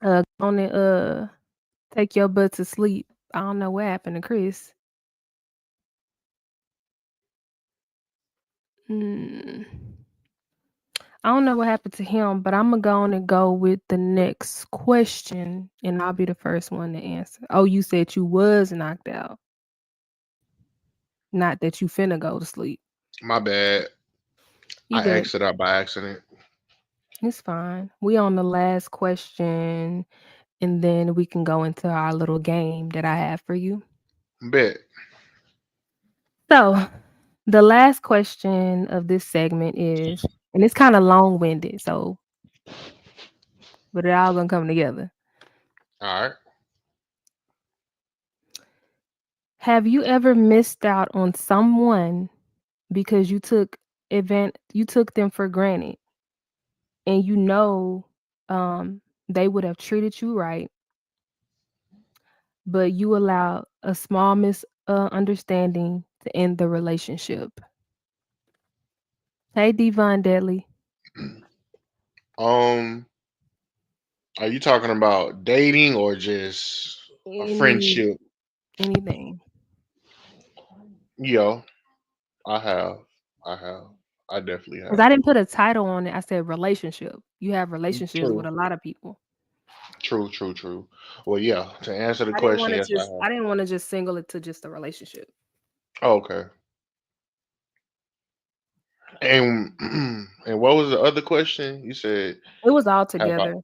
Go on and take your butt to sleep. I don't know what happened to Chris. Hmm. I don't know what happened to him, but I'm gonna go on and go with the next question, and I'll be the first one to answer. Oh, you said you was knocked out, not that you finna go to sleep. My bad. You I good? exited out by accident. It's fine. We on the last question, and then we can go into our little game that I have for you. Bet. So, the last question of this segment is, and it's kind of long winded, so, but it all gonna come together. All right. Have you ever missed out on someone because you took them for granted and they would have treated you right, but you allowed a small misunderstanding to end the relationship? Hey, Devon Deadly. Um, are you talking about dating or just a Any friendship? anything. Yo, I have. I have. I definitely 'Cause I have. didn't put a title on it, I said relationship. You have relationships with True. a lot of people. True. True. True. Well, yeah. To answer the I didn't question, wanna yes, I just have. I didn't wanna just single it to just a relationship. Okay. And and what was the other question? You said It was all have I together.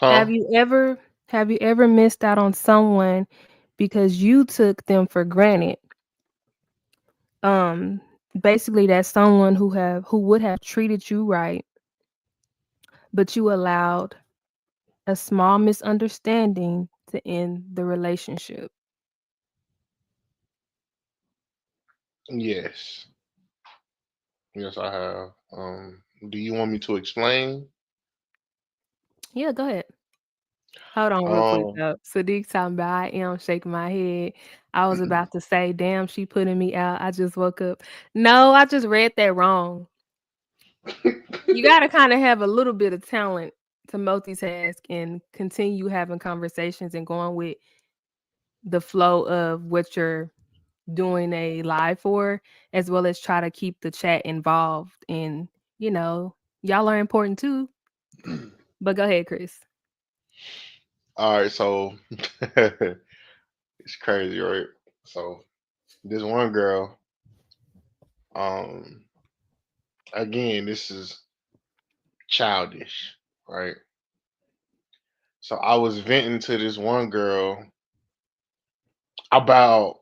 huh? Have you ever have you ever missed out on someone because you took them for granted? Um, Basically that's someone who would have treated you right, but you allowed a small misunderstanding to end the relationship. Yes. Yes, I have. Do you want me to explain? Yeah, go ahead. Hold on real quick Um though. Sadiq talking about I am shaking my head. I was about to say, damn, she putting me out. I just woke up. No, I just read that wrong. You gotta kind of have a little bit of talent to multitask and continue having conversations and going with the flow of what you're doing a live for, as well as try to keep the chat involved. And, you know, y'all are important too. But go ahead, Chris. all right, so it's crazy, right? So this one girl, um, again, this is childish, right? So I was venting to this one girl about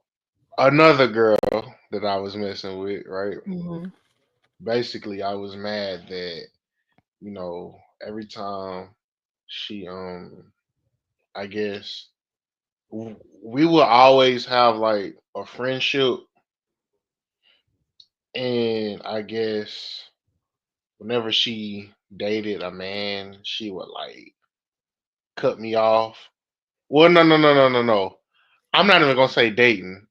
another girl that I was messing with, right? Hmm. Basically, I was mad that, every time she I guess we will always have like a friendship, and I guess whenever she dated a man, she would like cut me off. Well, no, no, no, no, no, no. I'm not even gonna say dating.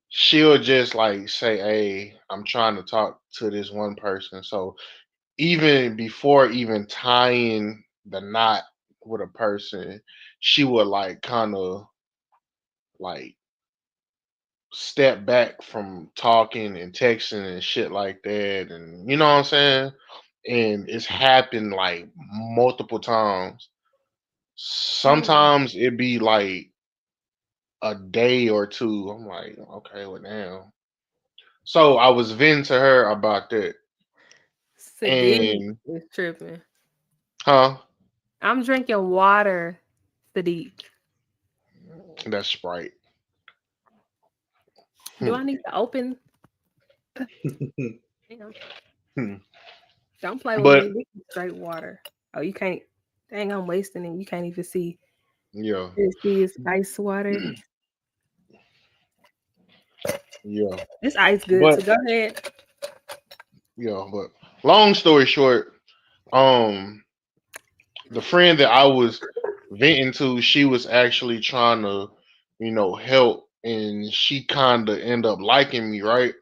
She'll just like say, "Hey, I'm trying to talk to this one person." So even before even tying the knot with a person, she would like kind of like step back from talking and texting and shit like that, and you know what I'm saying. And it's happened like multiple times. Mm. Sometimes it be like a day or two. I'm like, okay, well, now. So I was venting to her about that, Sadiq and is tripping. huh, I'm drinking water, Sadiq. that's Sprite. Do Hmm. I need to open? Damn. Hmm. Don't play with But me. This is straight water. Oh, you can't. Dang, I'm wasting it. You can't even see. yeah, This is ice water. yeah, This ice good. but So go ahead. but long story short, um, the friend that I was venting to, she was actually trying to, help, and she kind of end up liking me, right?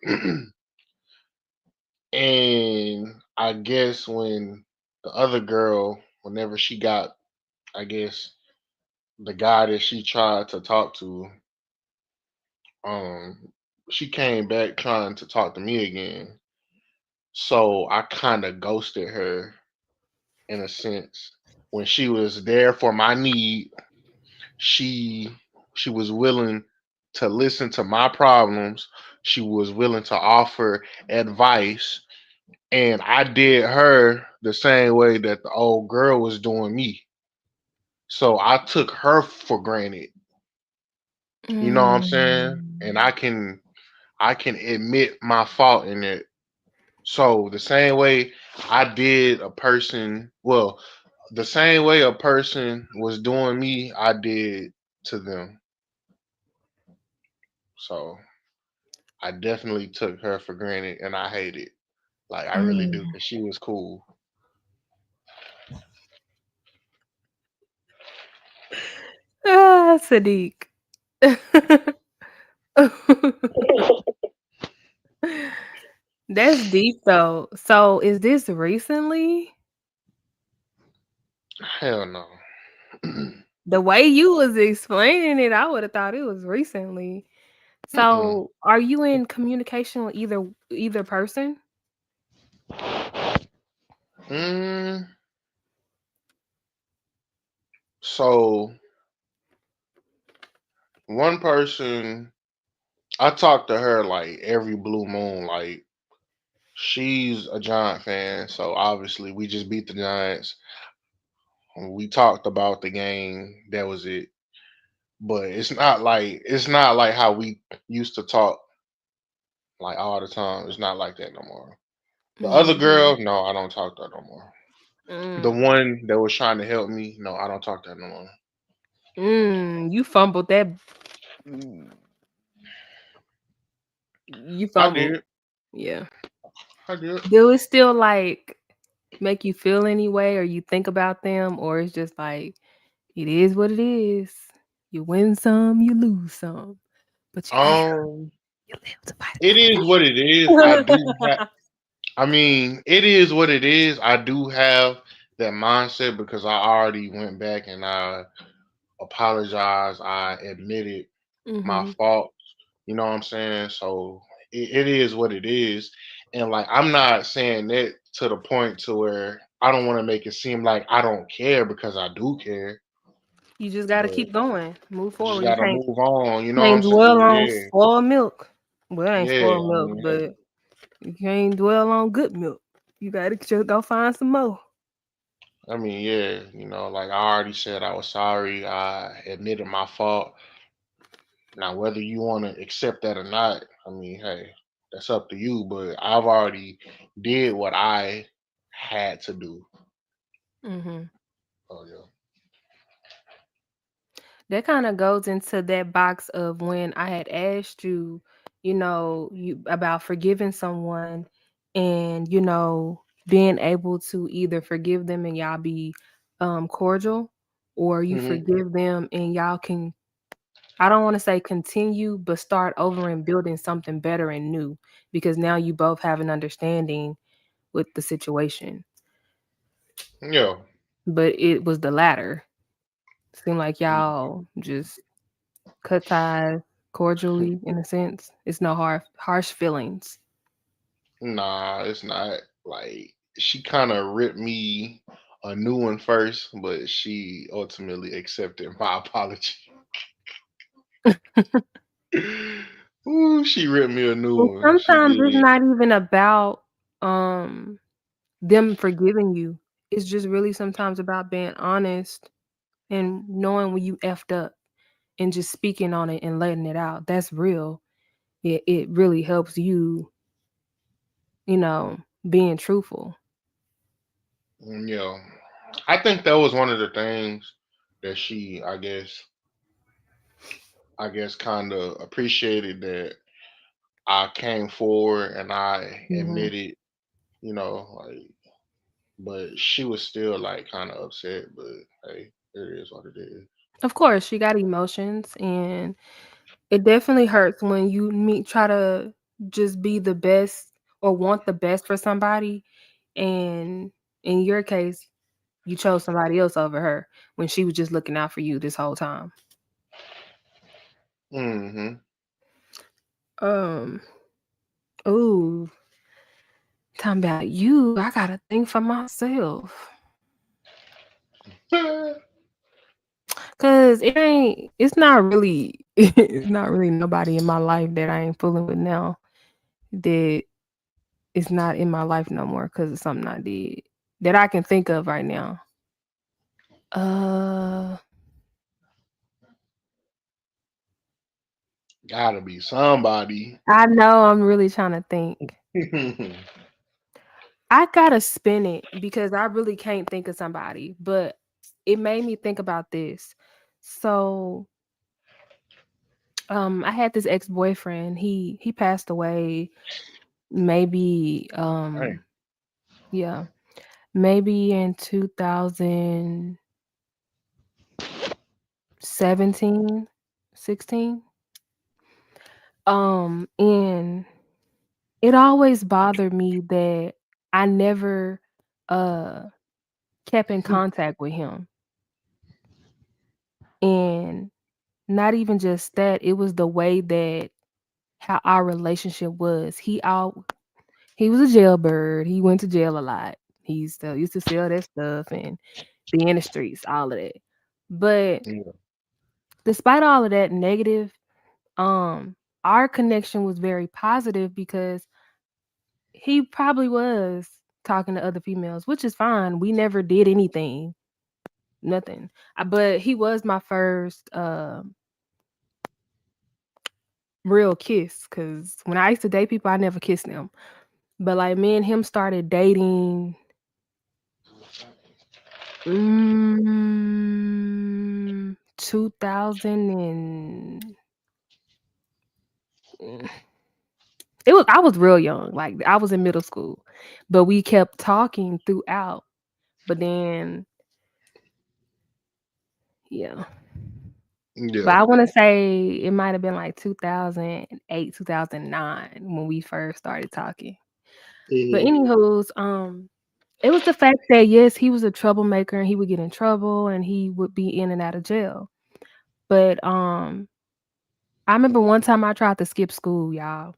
And I guess when the other girl, whenever she got, I guess the guy that she tried to talk to, um, she came back trying to talk to me again. So I kind of ghosted her in a sense. When she was there for my need, she she was willing to listen to my problems. She was willing to offer advice, and I did her the same way that the old girl was doing me. So I took her for granted. You know what I'm saying? And Mm. I can admit my fault in it. So the same way I did a person, well, the same way a person was doing me, I did to them. So I definitely took her for granted, and I hate it. Like I really do, Mm. because she was cool. Ah, Sadiq. That's deep though. So is this recently? Hell no. The way you was explaining it, I would have thought it was recently. Mm-mm. So are you in communication with either person? Mm, so one person, I talk to her like every blue moon, like She's a Giant fan, so obviously we just beat the Giants. We talked about the game. That was it. But it's not like how we used to talk like all the time. It's not like that no more. The other Mm-hmm. girl, no, I don't talk to her no more. The Mm. one that was trying to help me, no, I don't talk to her no more. You fumbled that. Mm, You I fumbled. did. Yeah. I did. Do it still like make you feel any way, or you think about them, or it's just like it is what it is. You win some, you lose some, but you live. Um, You live to fight it is what it is. I another do have. day. I mean, it is what it is. I do have that mindset because I already went back and I apologized. I admitted my hmm fault. You know what I'm saying? So it is what it is. And like I'm not saying that to the point to where I don't want to make it seem like I don't care because I do care. You just got to But keep going, move I just forward. You gotta can't move on. You know what I'm can't dwell saying? on Yeah. spoiled milk. Well, it ain't Yeah. spoiled I milk, mean, hey. but you can't dwell on good milk. You got to just go find some more. I mean, yeah, like I already said I was sorry. I admitted my fault. Now, whether you want to accept that or not, I mean, hey, that's up to you. But I've already did what I had to do. hmm Oh yeah. That kind of goes into that box of when I had asked you, you about forgiving someone and, being able to either forgive them and y'all be cordial, or you Hmm. forgive them and y'all can, I don't want to say continue, but start over and building something better and new, because now you both have an understanding with the situation. Yeah. But it was the latter. Seemed like y'all just cut ties cordially in a sense. It's no harsh feelings. Nah, it's not. Like she kind of ripped me a new one first, but she ultimately accepted my apology. Ooh, she ripped me a new And one. She sometimes it's did. not even about um them forgiving you. It's just really sometimes about being honest and knowing when you effed up and just speaking on it and letting it out. That's real. It really helps you, being truthful. Yeah. I think that was one of the things that she, I guess, kind of appreciated that I came forward and I Mhm. admitted, like, but she was still like kind of upset. But hey, it is what it is. Of course, she got emotions, and it definitely hurts when you meet try to just be the best or want the best for somebody, and in your case, you chose somebody else over her when she was just looking out for you this whole time. Hmm. Um, ooh, talking about you, I gotta think for myself. Cause it's not really, it's not really nobody in my life that I ain't fooling with now that is not in my life no more because of something I did that I can think of right now. Uh, Gotta be somebody. I know I'm really trying to think. I gotta spin it because I really can't think of somebody, but it made me think about this. So, I had this ex-boyfriend. He passed away maybe Hey. yeah, maybe in 2017, 16. And it always bothered me that I never uh kept in contact with him. And not even just that, it was the way that how our relationship was. He was a jailbird. He went to jail a lot. He still used to sell that stuff and be in the streets, all of that. But Yeah. despite all of that negative, um, our connection was very positive because he probably was talking to other females, which is fine. We never did anything, nothing. But he was my first real kiss. Cause when I used to date people, I never kissed them. But like me and him started dating. 2000 and mm, I was real young, like I was in middle school, but we kept talking throughout. But then, yeah. But Yeah. I want to say it might have been like 2008, 2009 when we first started talking. But Hmm. anywho's, it was the fact that yes, he was a troublemaker and he would get in trouble and he would be in and out of jail. But I remember one time I tried to skip school, y'all,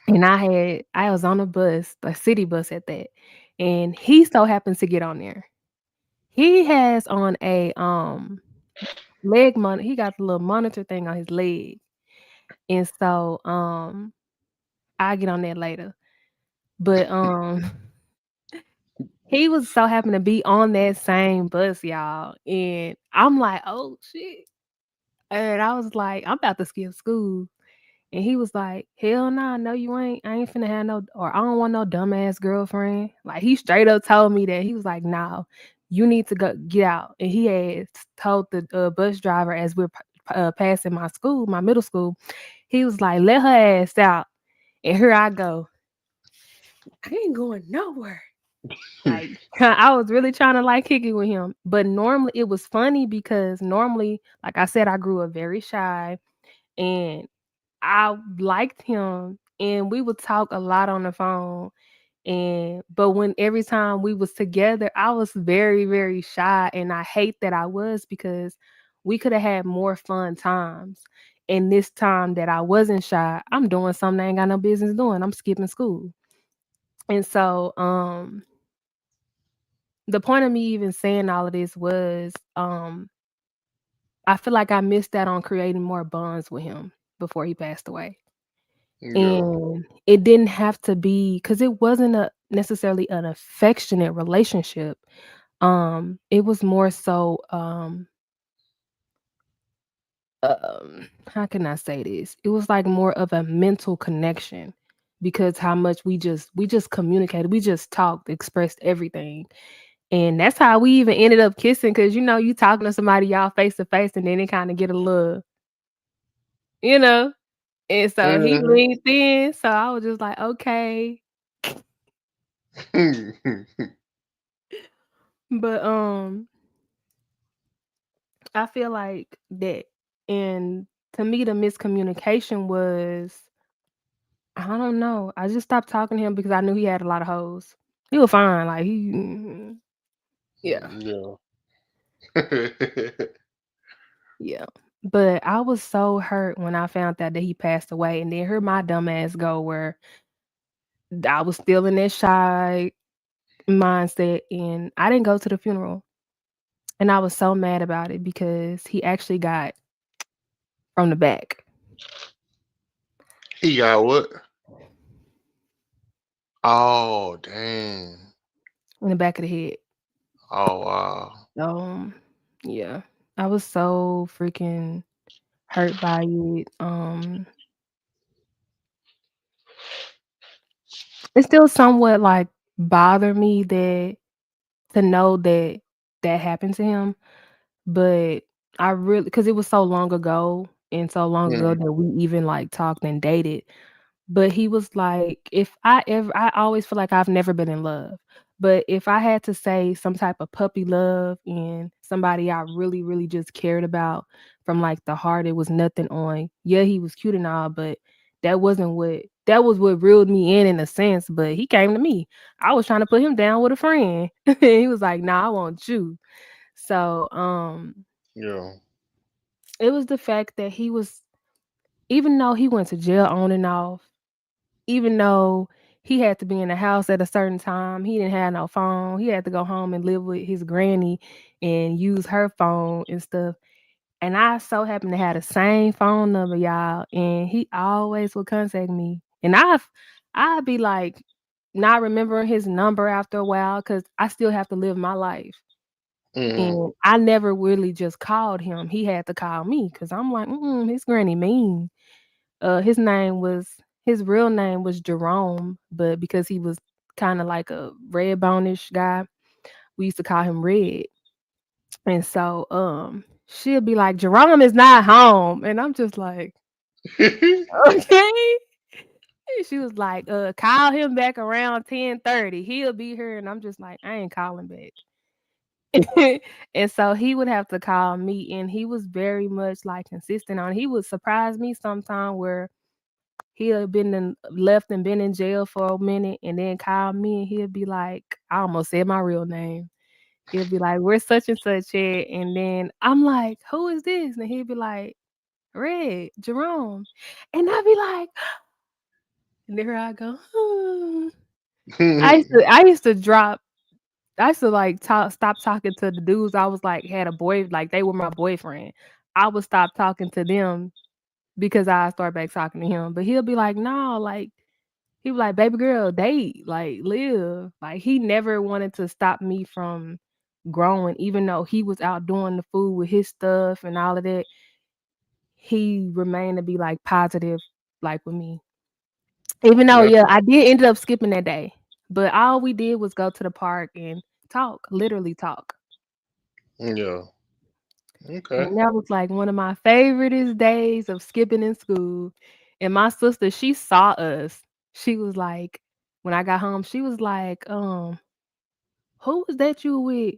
and I was on a bus, a city bus at that, and he so happens to get on there. He has on a leg monitor. He got the little monitor thing on his leg, and so I get on that later. But he was so happen to be on that same bus, y'all, and I'm like, oh shit, and I was like, I'm about to skip school. And he was like, "Hell nah, no, you ain't. I ain't finna have no, or I don't want no dumbass girlfriend." Like he straight up told me that he was like, "Nah, you need to go get out." And he had told the bus driver as we're passing my school, my middle school, he was like, "Let her ass out." And here I go. I ain't going nowhere. Like I was really trying to like kick it with him, but normally it was funny because normally, like I said, I grew up very shy and I liked him and we would talk a lot on the phone. And but when every time we was together, I was very, very shy. And I hate that I was because we could have had more fun times. And this time that I wasn't shy, I'm doing something I ain't got no business doing. I'm skipping school. And so the point of me even saying all of this was I feel like I missed out on creating more bonds with him before he passed away. Yeah. And it didn't have to be because it wasn't a necessarily an affectionate relationship. It was more so, how can I say this? It was like more of a mental connection because how much we just communicated, we just talked, expressed everything. And that's how we even ended up kissing because you talking to somebody y'all face to face and then it kind of get a little, you know. And so he Hmm. leaned in, so I was just like, okay. But I feel like that and to me the miscommunication was I don't know. I just stopped talking to him because I knew he had a lot of hoes. He was fine, like yeah, Yeah. yeah. But I was so hurt when I found out that he passed away and then heard my dumb ass go where I was still in that shy mindset and I didn't go to the funeral. And I was so mad about it because he actually got from the back, He got what? Oh, dang. in the back of the head. Oh, wow. Um, yeah. I was so freaking hurt by it. It still somewhat like bother me that to know that that happened to him, but I really because it was so long ago and so long ago Mhm. that we even like talked and dated. But he was like, if I ever I always feel like I've never been in love. But if I had to say some type of puppy love and somebody I really, really just cared about from like the heart, it was nothing on. Yeah, he was cute and all, but that was what reeled me in a sense. But he came to me. I was trying to put him down with a friend. And he was like, nah, I want you. So Yeah. it was the fact that he was even though he went to jail on and off, even though he had to be in the house at a certain time, he didn't have no phone. He had to go home and live with his granny and use her phone and stuff. And I so happened to have the same phone number, y'all. And he always would contact me. And I'd be like, not remembering his number after a while because I still have to live my life. Mm. And I never really just called him. He had to call me because I'm like, his granny mean. His name was his real name was Jerome, but because he was kind of like a red bonish guy, we used to call him Red. And so she'll be like, Jerome is not home. And I'm just like, okay. And she was like, call him back around 10:30. He'll be here. And I'm just like, I ain't calling back. And so he would have to call me, and he was very much like consistent on. He would surprise me sometime where he'll been left and been in jail for a minute, and then call me, and he'll be like, I almost said my real name. He'll be like, "We're such and such here," and then I'm like, "Who is this?" And he'll be like, "Red, Jerome," and I'd be like, and there I go. I used to drop. I used to like stop talking to the dudes. I was like had a boy, like they were my boyfriend. I would stop talking to them because I start back talking to him. But he'll be like, no, like he was like, baby girl, date, like live. Like he never wanted to stop me from growing, even though he was out doing the food with his stuff and all of that. He remained to be like positive, like with me. Even though, That's yeah, I did end up skipping that day. But all we did was go to the park and talk, literally talk. yeah. Okay. And that was like one of my favoriteest days of skipping in school. And my sister, she saw us. She was like, when I got home, she was like, who was that you with?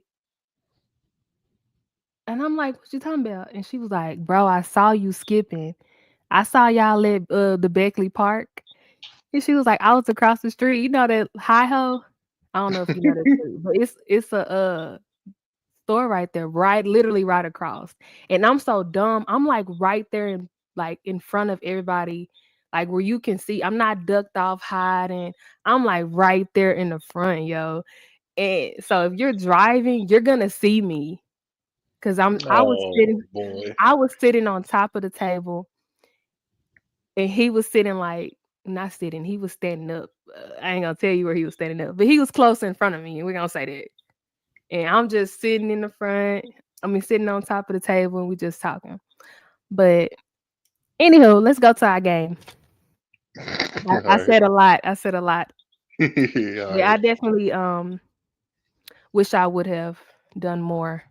And I'm like, what you talking about? And she was like, bro, I saw you skipping. I saw y'all at the Beckley Park. And she was like, I was across the street. You know that high ho? I don't know if you know that street, but it's a store right there, right, literally right across. And I'm so dumb. I'm like right there in like in front of everybody, like where you can see. I'm not ducked off hiding. I'm like right there in the front, yo. And so if you're driving, you're gonna see me. Cause Oh boy. I was sitting on top of the table and he was sitting like not sitting, he was standing up. I ain't gonna tell you where he was standing up, but he was close in front of me, and we're gonna say that. And I'm just sitting in the front. I mean, sitting on top of the table, and we just talking. But anywho, let's go to our game. All I right. said a lot. I said a lot. All Yeah, I right. definitely wish I would have done more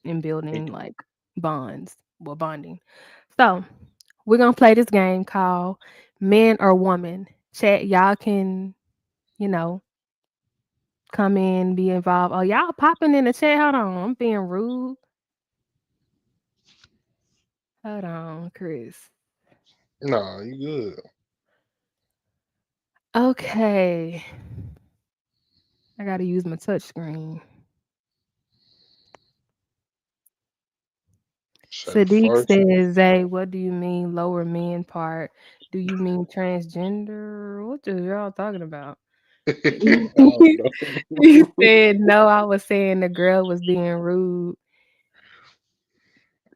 in building like bonds or bonding. So we're gonna play this game called Man or Woman. Chat, y'all can, you know, come in, be involved. Oh, y'all popping in the chat. Hold on. I'm being rude. Hold on, Chris. No, you good. Okay. I gotta use my touch screen. So Sadiq first, says, Zay, what do you mean lower men part? Do you mean transgender? What are y'all talking about? I don't He know. said, no, I was saying the girl was being rude.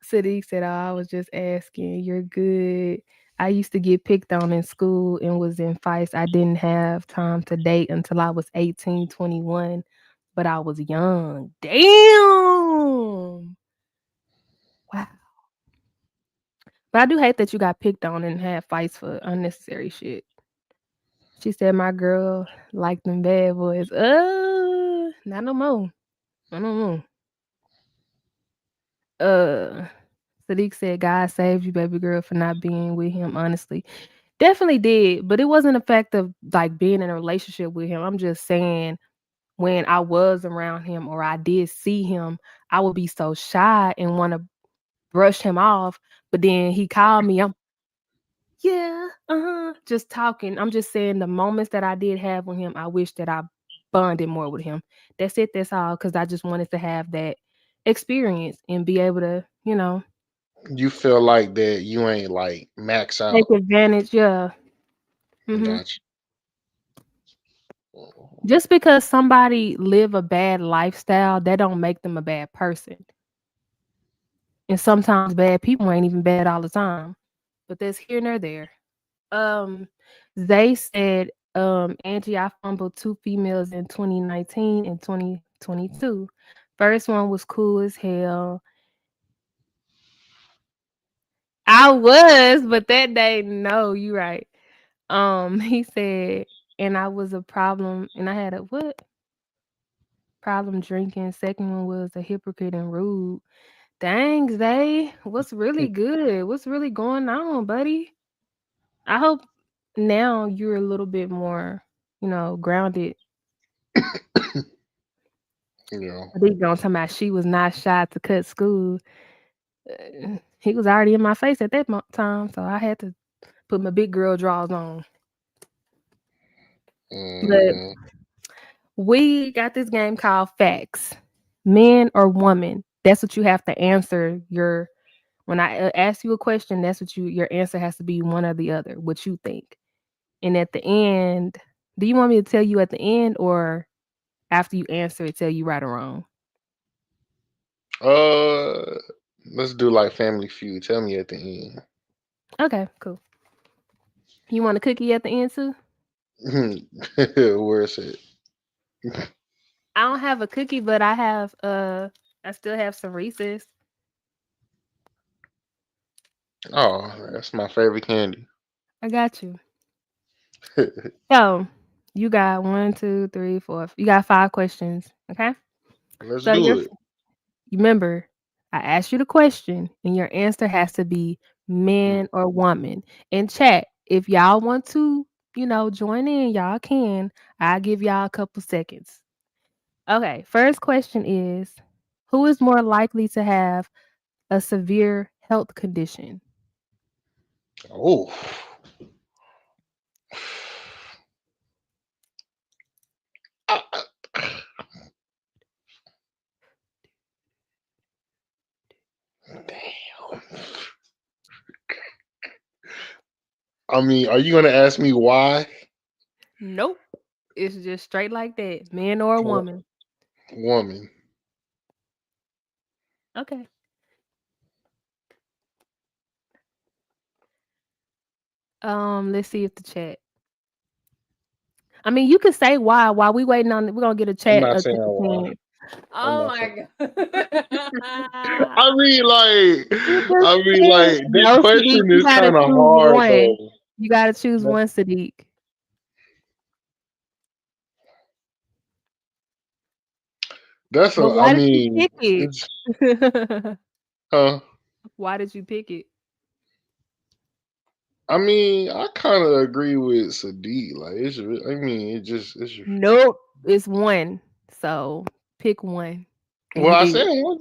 Sadiq said, oh, I was just asking. You're good. I used to get picked on in school and was in fights. I didn't have time to date until I was 18, 21, but I was young. Damn. Wow. But I do hate that you got picked on and had fights for unnecessary shit. She said my girl liked them bad boys. Not no more. I don't know. Uh Sadiq said God saved you, baby girl, for not being with him, honestly. Definitely did, but it wasn't a fact of like being in a relationship with him. I'm just saying when I was around him or I did see him, I would be so shy and want to brush him off. But then he called me. Yeah, just talking. I'm just saying the moments that I did have with him, I wish that I bonded more with him. That's it. That's all. Because I just wanted to have that experience and be able to, You feel like that you ain't like max take out. advantage. Yeah. hmm Gotcha. Just because somebody live a bad lifestyle, that don't make them a bad person. And sometimes bad people ain't even bad all the time. But that's here nor there. Um, they said Angie, I fumbled two females in 2019 and 2022. First one was cool as hell. I was, but that day, no, you right. He said, and I was a problem, and I had a what? Problem drinking. Second one was a hypocrite and rude. Dang, Zay, what's really good? What's really going on, buddy? I hope now you're a little bit more, grounded. Yeah. They gonna tell me she was not shy to cut school. He was already in my face at that time, so I had to put my big girl drawers on. But Mm-hmm. we got this game called Facts. Man or woman? That's what you have to answer. When I ask you a question, that's what your answer has to be one or the other. What you think, and at the end, do you want me to tell you at the end or after you answer it, tell you right or wrong? Uh, let's do like Family Feud. Tell me at the end. Okay, cool. You want a cookie at the end too? Where is it? I don't have a cookie, but I still have some Reese's. Oh, that's my favorite candy. I got you. So you got one, two, three, four. You got 5 questions. Okay. Let's So do it. you remember, I asked you the question, and your answer has to be man or woman. In chat, if y'all want to, join in, y'all can. I'll give y'all a couple seconds. Okay. First question is, who is more likely to have a severe health condition? Oh, damn. I mean, are you gonna ask me why? Nope. It's just straight like that. Man or a Wo- woman. Woman. Okay. Let's see if the chat. I mean, you can say why while we waiting on we're gonna get a I'm chat not a saying why. chance. I'm Oh not saying. my god. I mean, like, You just I mean, said like that no, Sadiq, question you is gotta kind of choose hard one. though. You gotta choose That- one, Sadiq. That's But a. I why did you mean, pick it? it's huh. Why did you pick it? I mean, I kind of agree with Sadiq. Like, it's. I mean, it just. It's. Nope. It's one. So pick one. And Well, he I did. said one.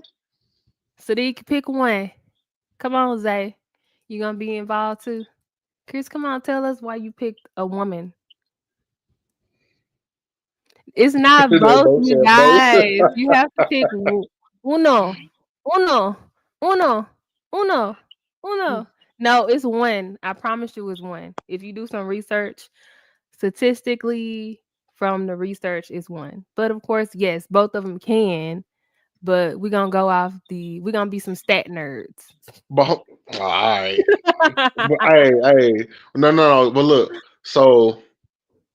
Sadiq, pick one. Come on, Zay. You gonna be involved too? Chris, come on, tell us why you picked a woman. It's not They both, both you said both. guys. You have to pick uno, uno, uno, uno, uno. No, it's one. I promise you, it's one. If you do some research, statistically, from the research, it's one. But of course, yes, both of them can. But we're gonna go off we're gonna be some stat nerds. But all right. But hey, no. But look, so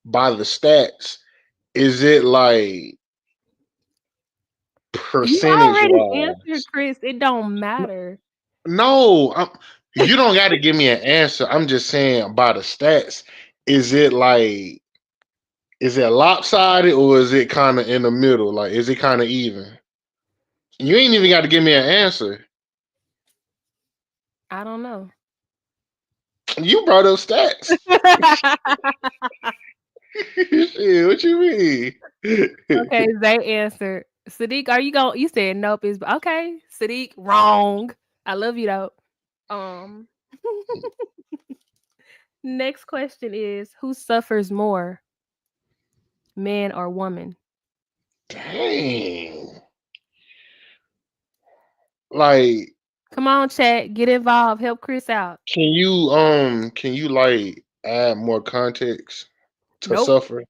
by the stats, is it like You percentage already answered, wise? Chris. It don't matter. No, you don't got to give me an answer. I'm just saying by the stats, is it like is it lopsided or is it kind of in the middle? Like, is it kind of even? You ain't even got to give me an answer. I don't know. You brought up stats. Shit, what you mean? Okay, they answered. Sadiq, are you going? You said nope. Is okay. Sadiq, wrong. I love you though. Um, next question is who suffers more, man or woman? Dang. Like, Come on, chat, get involved, help Chris out. can you like add more context to Nope. suffer?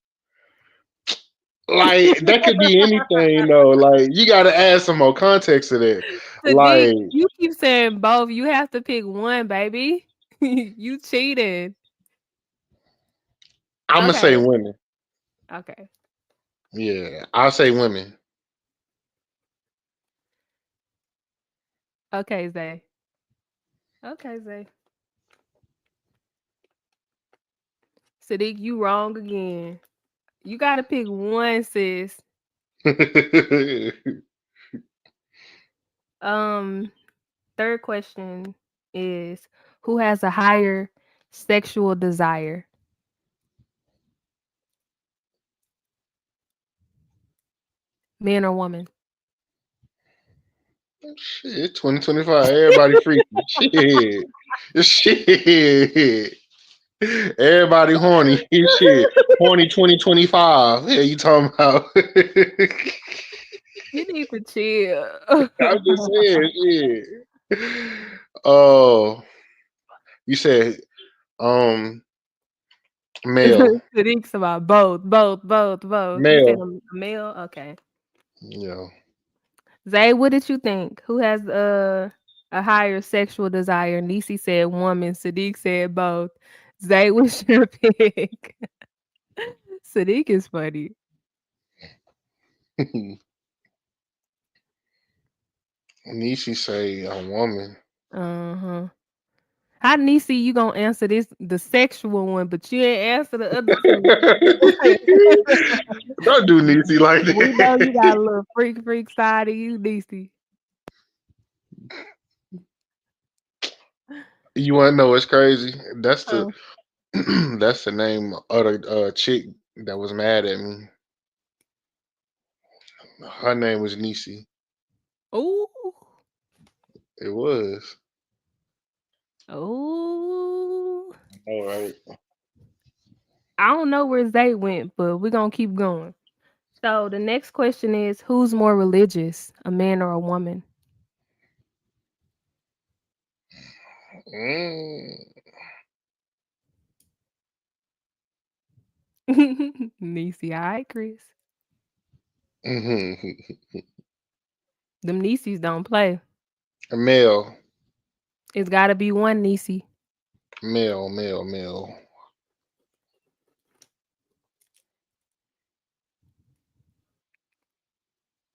Like that could be anything though. Like you gotta add some more context to that. Sadiq, Like you keep saying both. You have to pick one, baby. You cheated. I'm gonna say Okay. women. Okay. Yeah, I'll say women. Okay, Zay. Okay, Zay. Sadiq, you wrong again. You gotta pick one, sis. Um, third question is who has a higher sexual desire? Man or woman? Shit, 2025. Everybody freaky. Shit. Shit. Everybody horny. Shit. Horny 2025. Yeah, you talking about? You need to chill. I'm just saying, shit. Oh, you said male. Sadiq's about both. You said Male. a male? Okay. Yeah. Zay, what did you think? Who has a higher sexual desire? Nisi said woman. Sadiq said both. Zay, what's your pick? Sadiq is funny. Nishi say a woman. Uh-huh. How Nisi you gonna answer this the sexual one, but you ain't answer the other two? Don't do Nisi like We know you that. got a little freak side of you, Nisi. You wanna know what's crazy? That's the Huh. that's the name of the chick that was mad at me. Her name was Nisi. Ooh. It was. Ooh. All right. I don't know where Zay went, but we're gonna keep going. So the next question is who's more religious, a man or a woman? Mm. Niecy, all right, Chris. Mhm. Them Nieces don't play. A male, It's gotta be one Niecy. male.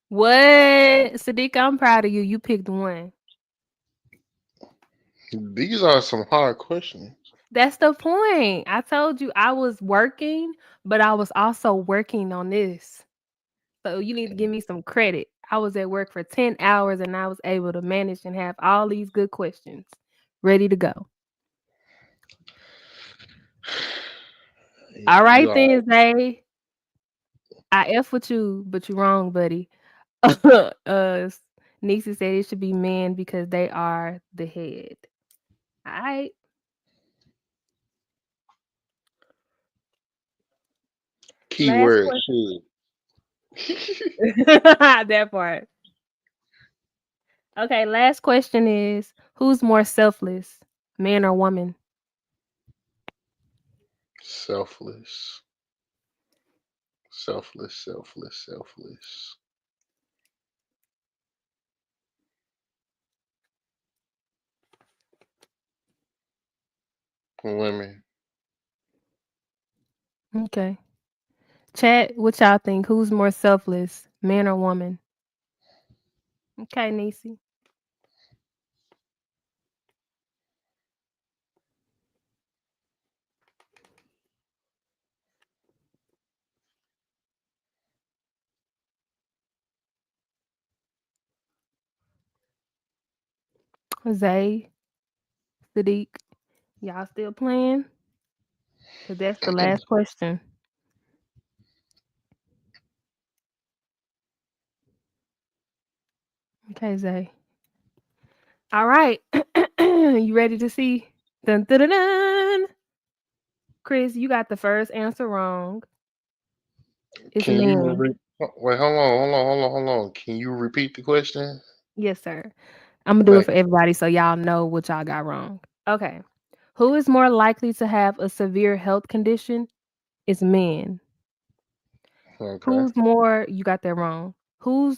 What? Sadiq, I'm proud of you. You picked one. These are some hard questions. That's the point. I told you I was working, but I was also working on this. So you need to give me some credit. I was at work for 10 hours and I was able to manage and have all these good questions ready to go. All You right are then, Zay. I F with you, but you wrong, buddy. Nisa said it should be men because they are the head. All right. Last keyword question. should. That part. Okay, last question is who's more selfless, man or woman? Selfless. Selfless. Women. Okay. Chat, what y'all think? Who's more selfless, man or woman? Okay, Nisi. Zay, Sadiq, y'all still playing? Because that's the last question. Okay, Zay. All right. You ready to see? Dun, dun, dun, dun. Chris, you got the first answer wrong. It's Can you man. wait? Hold on. Can you repeat the question? Yes, sir. I'm gonna do it Thank for everybody so y'all know what y'all got wrong. Okay. Who is more likely to have a severe health condition? Is men. you. Okay. Who's more you got that wrong. Who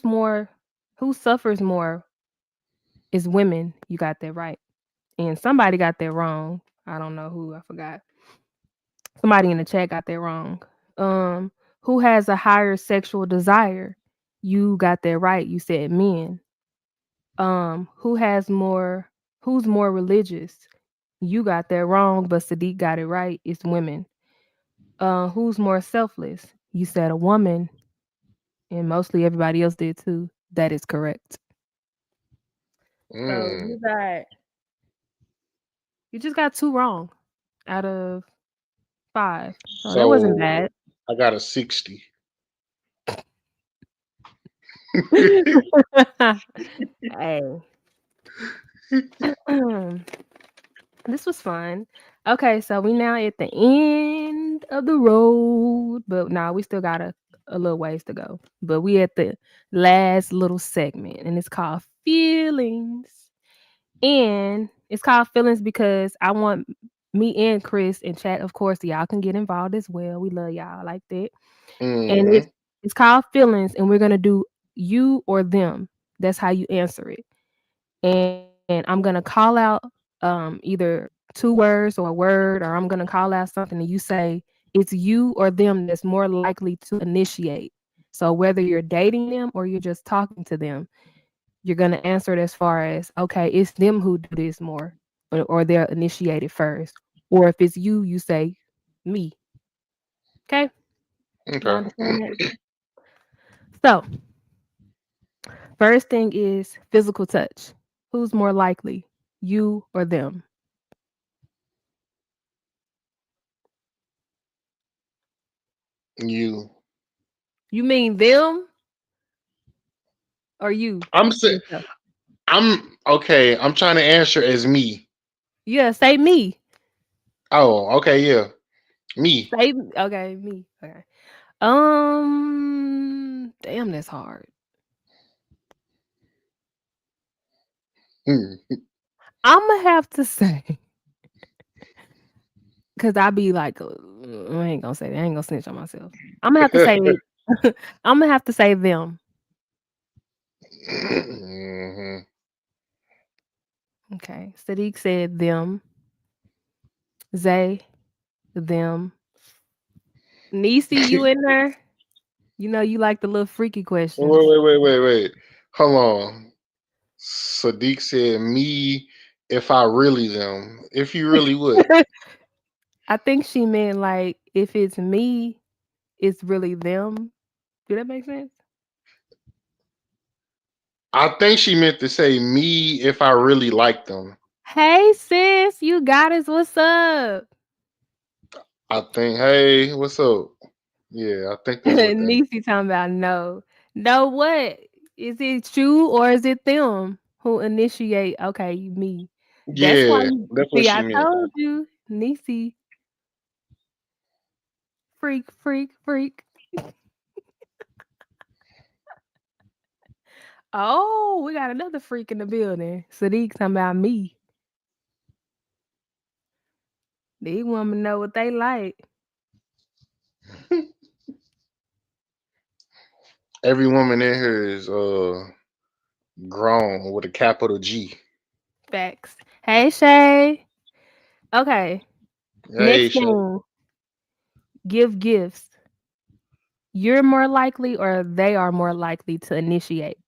suffers more is women. You got that right. And somebody got that wrong. I don't know who, I forgot. Somebody in the chat got that wrong. Um, who has a higher sexual desire? You got that right. You said men. Who has more? Who's more religious? You got that wrong, but Sadiq got it right. It's women. Who's more selfless? You said a woman, and mostly everybody else did too. That is correct. So Mm. you just got two wrong out of five. So that wasn't So bad. I got a 60. Hey. This was fun. Okay, so we now at the end of the road, but now we still got a little ways to go. But we at the last little segment, and it's called feelings. And it's called feelings because I want me and Chris and chat, of course, y'all can get involved as well. We love y'all like that. And Hmm. it's called feelings, and we're gonna do you or them. That's how you answer it. And I'm gonna call out either two words or a word, or I'm gonna call out something and you say it's you or them that's more likely to initiate. So whether you're dating them or you're just talking to them, you're gonna answer it as far as okay, it's them who do this more, or they're initiated first. Or if it's you, you say me. Okay, y'all Okay. understand that? So first thing is physical touch. Who's more likely, you or them? You. You mean them or you I'm sa- yourself? I'm okay. I'm trying to answer as me. Yeah, say me. Oh, okay, yeah. Me. Say okay, me. Okay. Damn, that's hard. Hmm. I'ma have to say, cause I be like, I ain't gonna say that. I ain't gonna snitch on myself. I'm gonna have to say, I'm gonna have to say them. Hmm. Okay. Sadiq said them. Zay, them. Niecy, you in there? You know you like the little freaky questions. Wait. Hold on. Sadiq said me if I really them. If you really would. I think she meant like if it's me, it's really them. Did that make sense? I think she meant to say me if I really like them. Hey sis, you got us. What's up? I think, hey, what's up? Yeah, I think that's what that. Niecy talking about no. No what? Is it you or is it them who initiate okay, me. That's why Yeah, you that's what see she I meant. told you, Niecy, freak. Oh, we got another freak in the building. Sadiq talking about me. These women know what they like. Every woman in here is grown with a capital G. Facts. Hey Shay. Okay. Hey, Next shit. thing, give gifts. You're more likely or they are more likely to initiate.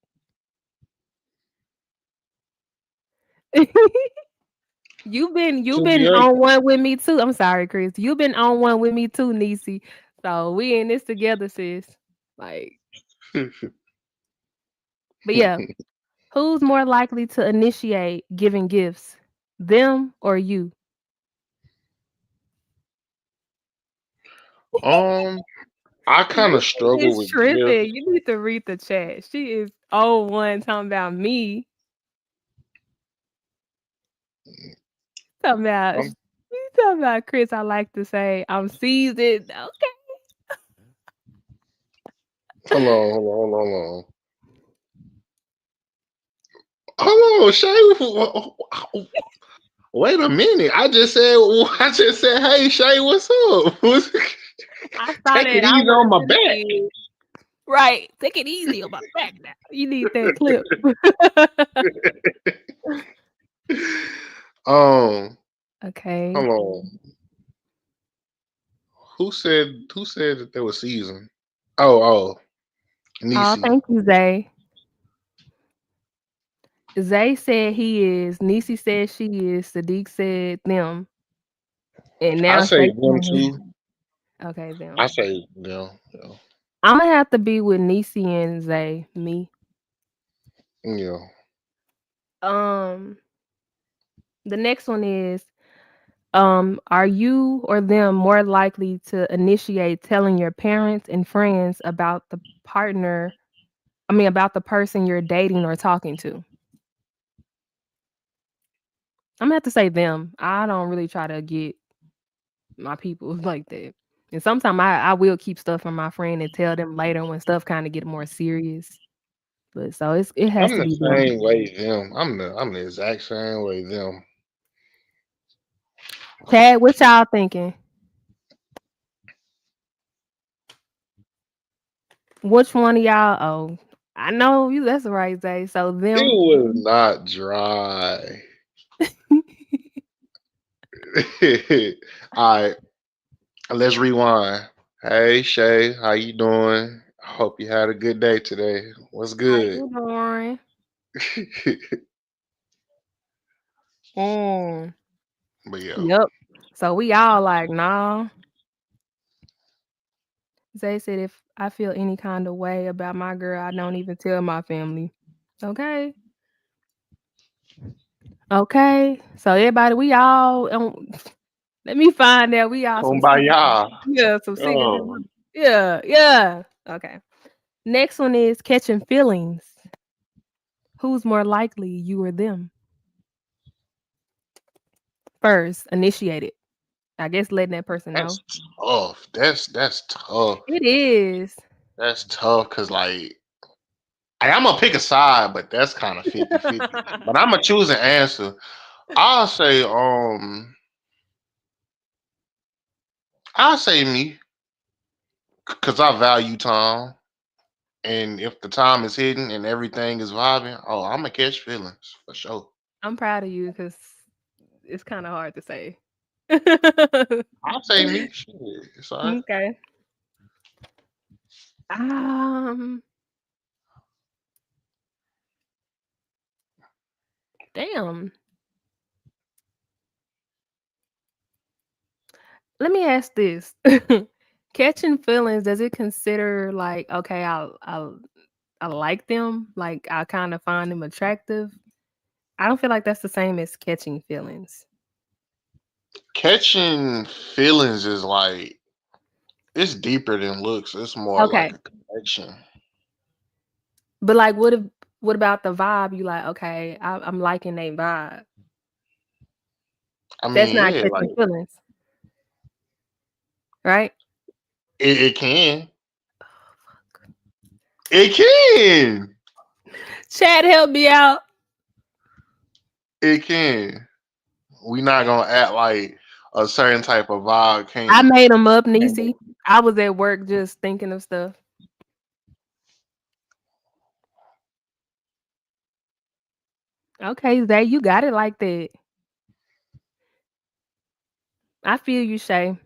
You've To be been honest, on one with me too. I'm sorry, Chris. You've been on one with me too, Niecy. So we in this together, sis. Like, but yeah, who's more likely to initiate giving gifts? Them or you? um, I kind of Niecy struggle is with tripping. gifts. You need to read the chat. She is oh one talking about me. Talking about Um, you talking about Chris. I like to say I'm seasoned. Okay. hold on. Hold on, Shay. Wait a minute. I just said, hey, Shay, what's up? I saw Take that. it I easy on would my have back. said, right. Take it easy on my back now. You need that clip. Um, Okay. hold on. who said that there was season? Oh, Oh, Nisi. thank you, Zay. Zay said he is. Nisi said she is. Sadiq said them. And I now say Shay them saying too. his. Okay, I them. say them. Yeah. I'm gonna have to be with Nisi and Zay. Me. Yeah. Um, the next one is are you or them more likely to initiate telling your parents and friends about the partner, about the person you're dating or talking to? I'm gonna have to say them. I don't really try to get my people like that. And sometimes I will keep stuff from my friend and tell them later when stuff kind of get more serious. But so it has I'm to the be them. same way them. I'm the exact same way them. Chad, what y'all thinking? Which one of y'all? Oh, I know you. That's right, Zay. So It them. was not dry. All right, let's rewind. Hey Shay, how you doing? I hope you had a good day today. What's How good? you doing? Mm. But yeah, Yep. So we all like, nah. Zay said if I feel any kind of way about my girl, I don't even tell my family. Okay. Okay. So everybody, we all let me find out we all some secret. kumbaya. Yeah, some secret. Oh, Yeah, yeah. Okay. Next one is catching feelings. Who's more likely, you or them? First, initiate it. I guess letting that person know. that's tough. That's tough. It is. That's tough because I'm gonna pick a side, but that's kind of 50-50. But I'm gonna choose an answer. I'll say I'll say me because I value time, and if the time is hidden and everything is vibing, oh, I'm gonna catch feelings for sure. I'm proud of you because it's kind of hard to say. I'll say me. Shit, it's all right. Okay. Um, damn. Let me ask this. Catching feelings, does it consider like, okay, I like them, like I kind of find them attractive? I don't feel like that's the same as catching feelings. Catching feelings is like it's deeper than looks. It's more like Okay. a connection. But like what about the vibe? You like, okay, I'm liking that vibe. I That's mean, not yeah, like catching feelings, right? it can. It can. Chad, help me out. It can. We not gonna act like a certain type of vibe I can't. made them up, can't Niecy. I was at work just thinking of stuff. Okay, Zay, you got it like that. I feel you, Shay.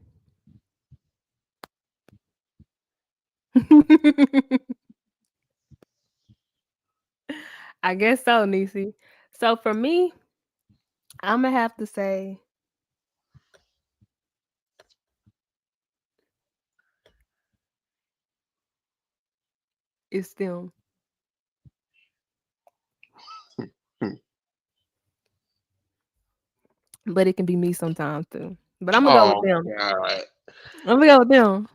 I guess so, Niecy. So for me, I'm gonna have to say it's them, but it can be me sometimes too. But I'm gonna go with oh them. God. I'm gonna go with them.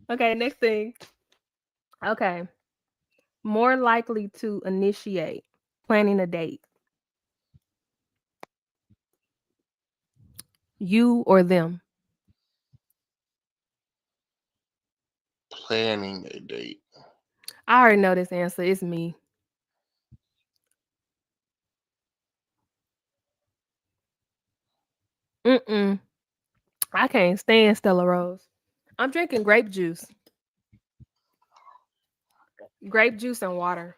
Okay, next thing. Okay, more likely to initiate planning a date, you or them. Planning a date. I already know this answer. It's me. Mm-mm. I can't stand Stella Rose. I'm drinking grape juice and water.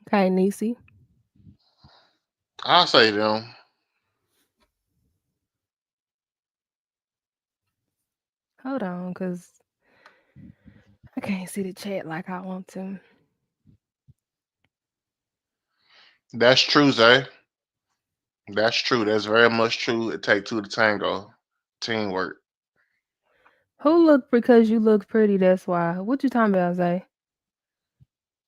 Okay, Niecy. I say them. Hold on, cause I can't see the chat like I want to. That's true, Zay. That's true. That's very much true. It take two to tango. Teamwork. Who look because you look pretty? That's why. What you talking about, Zay?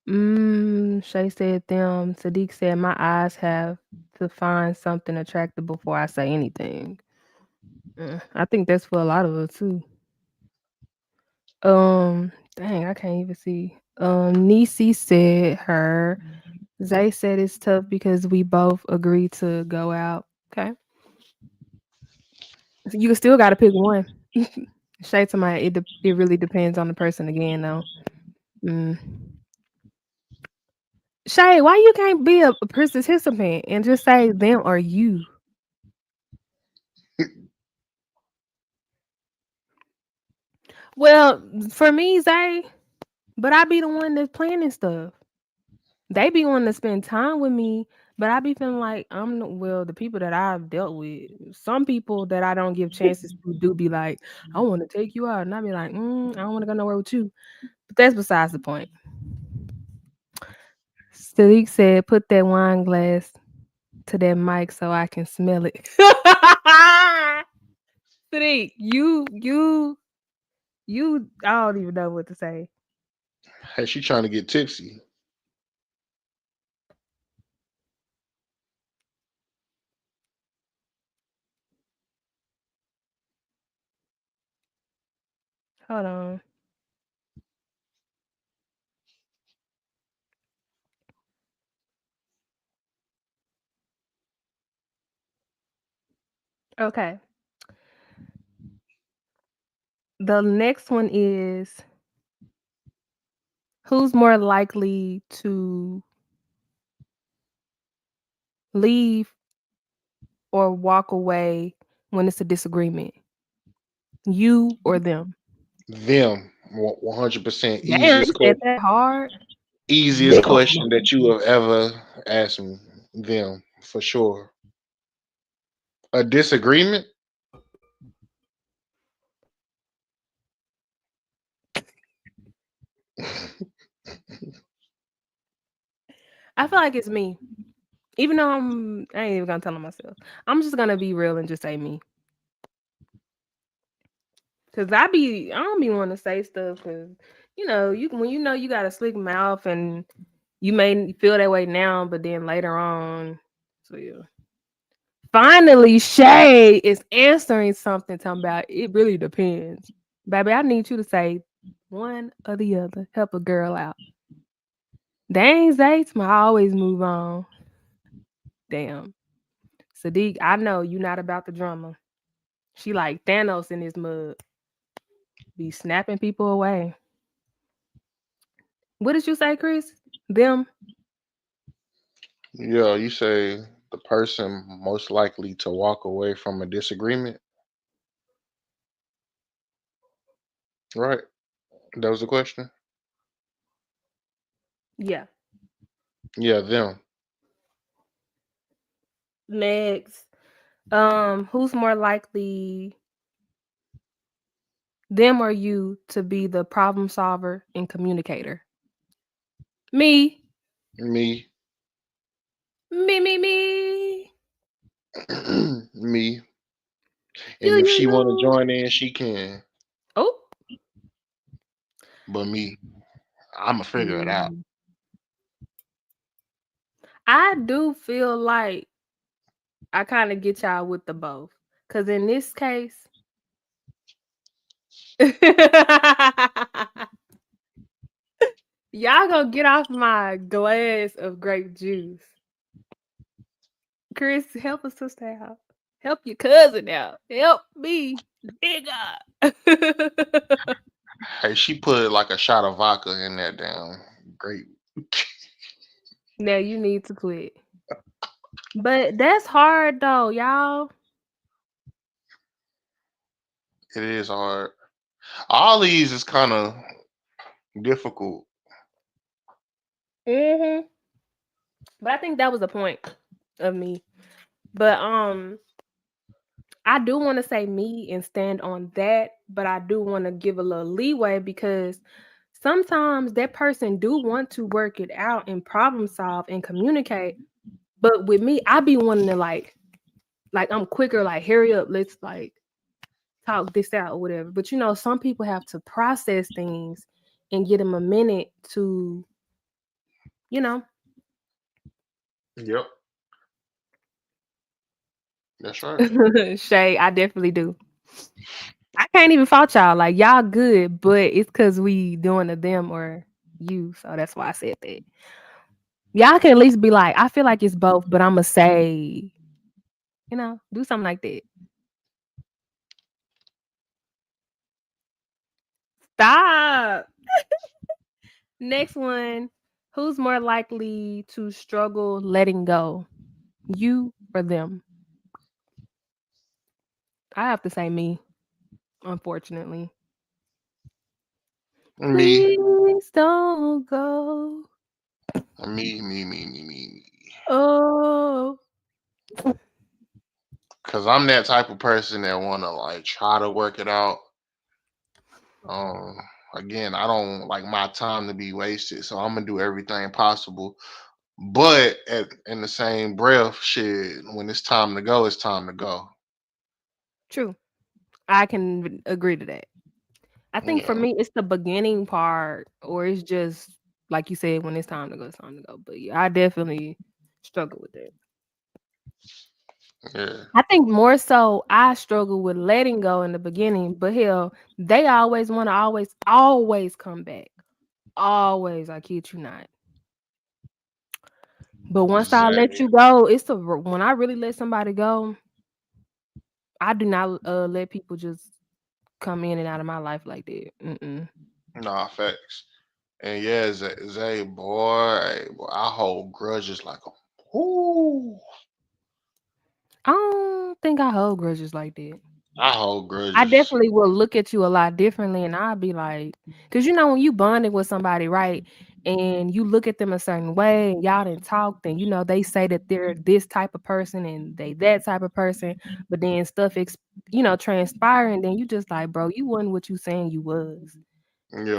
Shay said them. Sadiq said my eyes have to find something attractive before I say anything. I think that's for a lot of us too. Dang, I can't even see. Nisi said her. Zay said it's tough because we both agreed to go out. Okay, so you still got to pick one. Shay to my it really depends on the person again though. Mm. Shay, why you can't be a participant and just say them or you? Well, for me, Zay, but I be the one that's planning stuff. They be wanting to spend time with me, but I be feeling like well, the people that I've dealt with, some people that I don't give chances to do be like, I want to take you out. And I be like, I don't want to go nowhere with you. But that's besides the point. Sadiq said, put that wine glass to that mic so I can smell it. Sadiq, I don't even know what to say. Hey, she trying to get tipsy. Hold on. Okay. The next one is who's more likely to leave or walk away when it's a disagreement? You or them? Them. 100% Damn, you easiest said question. that hard. Easiest Them. question that you have ever asked me. Them for sure. A disagreement? I feel like it's me. Even though I ain't even gonna tell them myself. I'm just gonna be real and just say me. Cause I don't be wanting to say stuff because you when you know you got a slick mouth and you may feel that way now, but then later on, so yeah. Finally, Shay is answering something talking about it really depends. Baby, I need you to say one or the other. Help a girl out. Dang, Zayt, I always move on. Damn. Sadiq, I know you not about the drama. She like Thanos in his mug. Be snapping people away. What did you say, Chris? Them? Yeah, you say the person most likely to walk away from a disagreement, right? That was the question. Yeah. Yeah, them. Next. Who's more likely, them or you, to be the problem solver and communicator? Me. Me. Me. Me. And if You she want to know. join in, she can. Oh. But me, I'ma figure it out. Mm. I do feel like I kind of get y'all with the both. Cause in this case, y'all gonna get off my glass of grape juice. Chris, help a sister out. Help your cousin out. Help me, nigga. Hey, she put like a shot of vodka in that damn grape. Now you need to quit. But that's hard though, y'all. It is hard. All these is kind of difficult. Mhm. But I think that was the point of me. But I do want to say me and stand on that, but I do want to give a little leeway because sometimes that person do want to work it out and problem solve and communicate. But with me, I be wanting to like I'm quicker, like hurry up, let's like talk this out or whatever. But you know, some people have to process things and get them a minute to, you know, Yep, that's right. Shay, I definitely do. I can't even fault y'all. Like y'all good, but it's cause we doing to them or you. So that's why I said that. Y'all can at least be like, I feel like it's both, but I'ma say, do something like that. Stop. Next one. Who's more likely to struggle letting go? You or them? I have to say me, unfortunately. Me, Please don't go. me. Oh. Cause I'm that type of person that wanna like try to work it out. Um, Again, I don't like my time to be wasted, so I'm gonna do everything possible. But in the same breath, shit, when it's time to go, it's time to go. True. I can agree to that. I think for Yeah, me, it's the beginning part, or it's just like you said, when it's time to go, it's time to go. But yeah, I definitely struggle with that. yeah, I think more so, I struggle with letting go in the beginning, but hell, they always want to always come back. Always, I kid you not. But once I let exactly. you go, when I really let somebody go, I do not let people just come in and out of my life like that. Mm-mm. Nah, facts. And yeah, Zay, boy, I hold grudges like a. Ooh, I don't think I hold grudges like that. I hold I grudges. definitely will look at you a lot differently, and I'll be like, because when you bonding with somebody, right, and you look at them a certain way, and y'all didn't talk, then they say that they're this type of person and they that type of person, but then stuff, transpiring, then you just like, bro, you wasn't what you saying you was.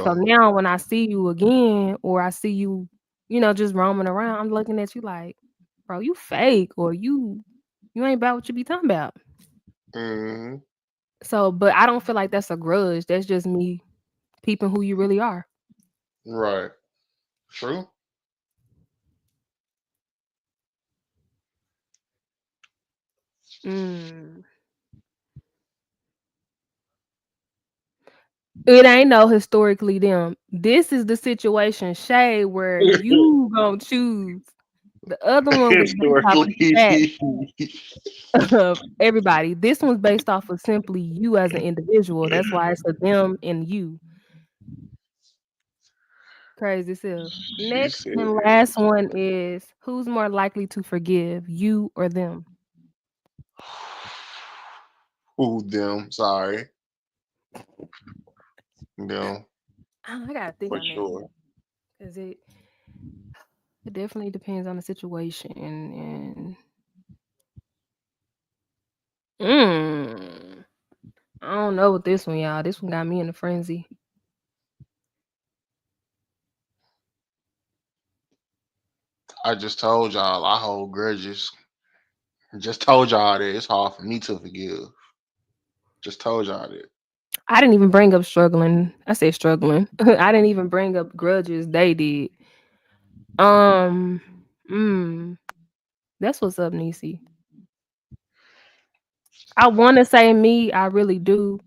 So Yeah. now when I see you again, or I see you, just roaming around, I'm looking at you like, bro, you fake, or you ain't about what you be talking about. Hmm. So, but I don't feel like that's a grudge. That's just me peeping who you really are. Right. True. Mm. It ain't no historically them. This is the situation, Shay, where you gonna choose. The other one was based off of facts Historically. of everybody. This one's based off of simply you as an individual. That's why it's a them and you. Crazy self. She Next said, and last one is who's more likely to forgive, you or them? "Who them? Sorry, them I gotta think for on that sure." because it definitely depends on the situation and mm, I don't know with this one, y'all. This one got me in a frenzy. I just told y'all I hold grudges. Just told y'all that it's hard for me to forgive. Just told y'all that. I didn't even bring up struggling. I said struggling. I didn't even bring up grudges. They did. Um, mm, that's what's up, Nisi. I want to say me. I really do,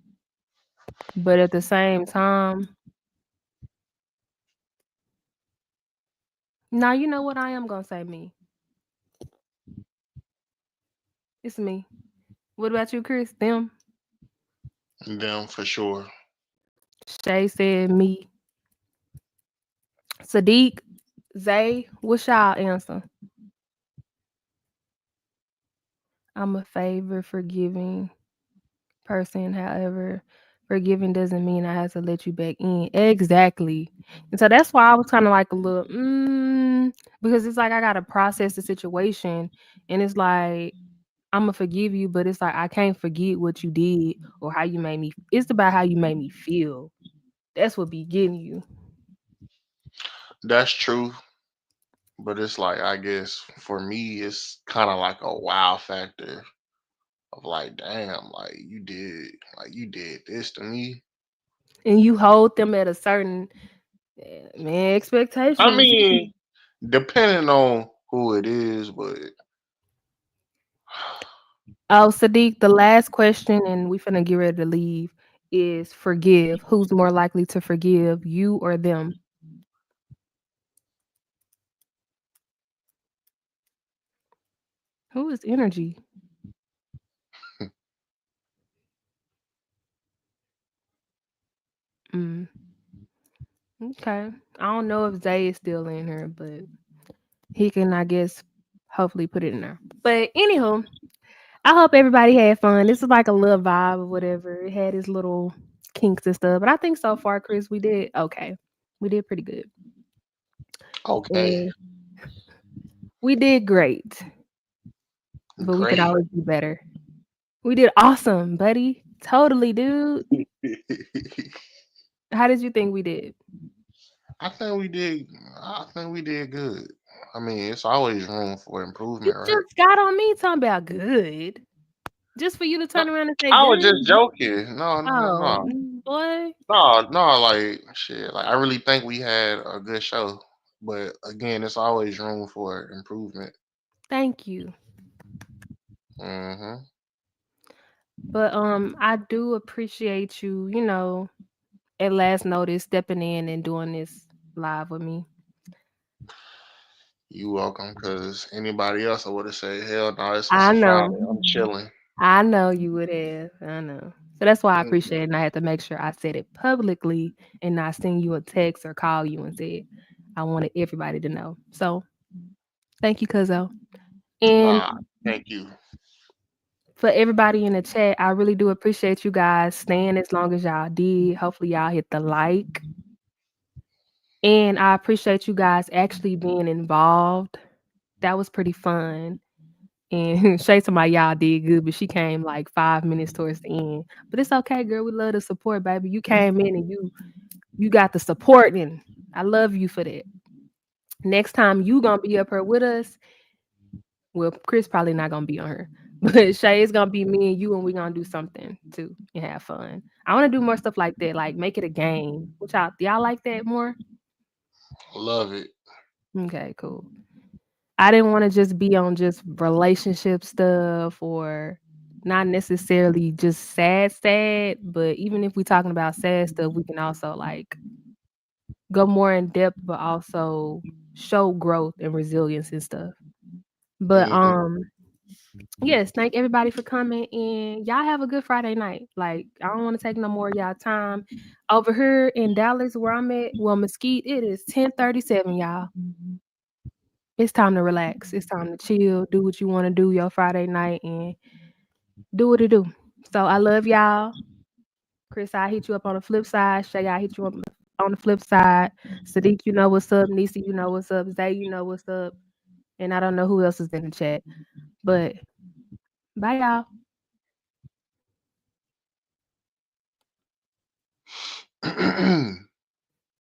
but at the same time, now you know what I am gonna say. Me. It's me. What about you, Chris? Them. Them for sure. Shay said me. Sadiq, Zay, what's y'all answer? I'm a favor forgiving person. However, forgiving doesn't mean I have to let you back in. Exactly. And so that's why I was kind of like a little, Because it's like I gotta process the situation, and it's like I'm gonna forgive you, but it's like I can't forget what you did or how you made me. It's about how you made me feel. That's what be getting you. That's true, but it's like I guess for me, it's kind of like a wow factor of like, damn, like you did this to me. And you hold them at a certain man I expectations. mean, depending on who it is, but Oh, Sadiq, the last question, and we finna get ready to leave, is forgive. Who's more likely to forgive, you or them? Who is energy? Mm, okay. I don't know if Zay is still in here, but he can, I guess, hopefully put it in there. But anywho, I hope everybody had fun. This is like a little vibe or whatever. It had its little kinks and stuff. But I think so far, Chris, we did okay. We did pretty good. okay, And we did great. But we could great. always do better. We did awesome, buddy. Totally, dude. How did you think we did? I think we did. I think we did good. I mean, it's always room for You improvement, right? just got on me talking about good. Just for you to No, turn around and say I was just good. joking. No, no, no, Oh, no, boy. no, no. Like shit. Like I really think we had a good show, but again, it's always room for improvement. Thank you. Hmm. But I do appreciate you, at last notice stepping in and doing this live with me. You welcome. Cause anybody else, I would have said, hell no, it's I a know. Friday. I'm chilling. I know you would have. I know. So that's why I Mhm. appreciate it. And I had to make sure I said it publicly and not send you a text or call you and said I wanted everybody to know. So thank you, Cuzzo. And Nah, thank you. for everybody in the chat, I really do appreciate you guys staying as long as y'all did. Hopefully y'all hit the like. And I appreciate you guys actually being involved. That was pretty fun. And Shay to my y'all did good, but she came like 5 minutes towards the end. But it's okay, girl. We love the support, baby. You came in and you got the support, and I love you for that. Next time you gonna be up here with us. Well, Chris probably not gonna be on her, but Shay is gonna be me and you, and we gonna do something too and have fun. I want to do more stuff like that, like make it a game. Which y'all like that more? Love it. Okay, cool. I didn't want to just be on just relationship stuff or not necessarily just sad, but even if we're talking about sad stuff, we can also like go more in depth, but also show growth and resilience and stuff. But Hmm. yes, thank everybody for coming and y'all have a good Friday night. Like I don't want to take no more of y'all time. Over here in Dallas where I'm at, well Mesquite, it is 10:37, y'all. It's time to relax. It's time to chill, do what you want to do your Friday night and do what it do. So I love y'all. Chris, I hit you up on the flip side. Shay, I hit you up on the flip side. Sadiq, you know what's up. Nisa, you know what's up. Zay, you know what's up. And I don't know who else is in the chat. But bye y'all.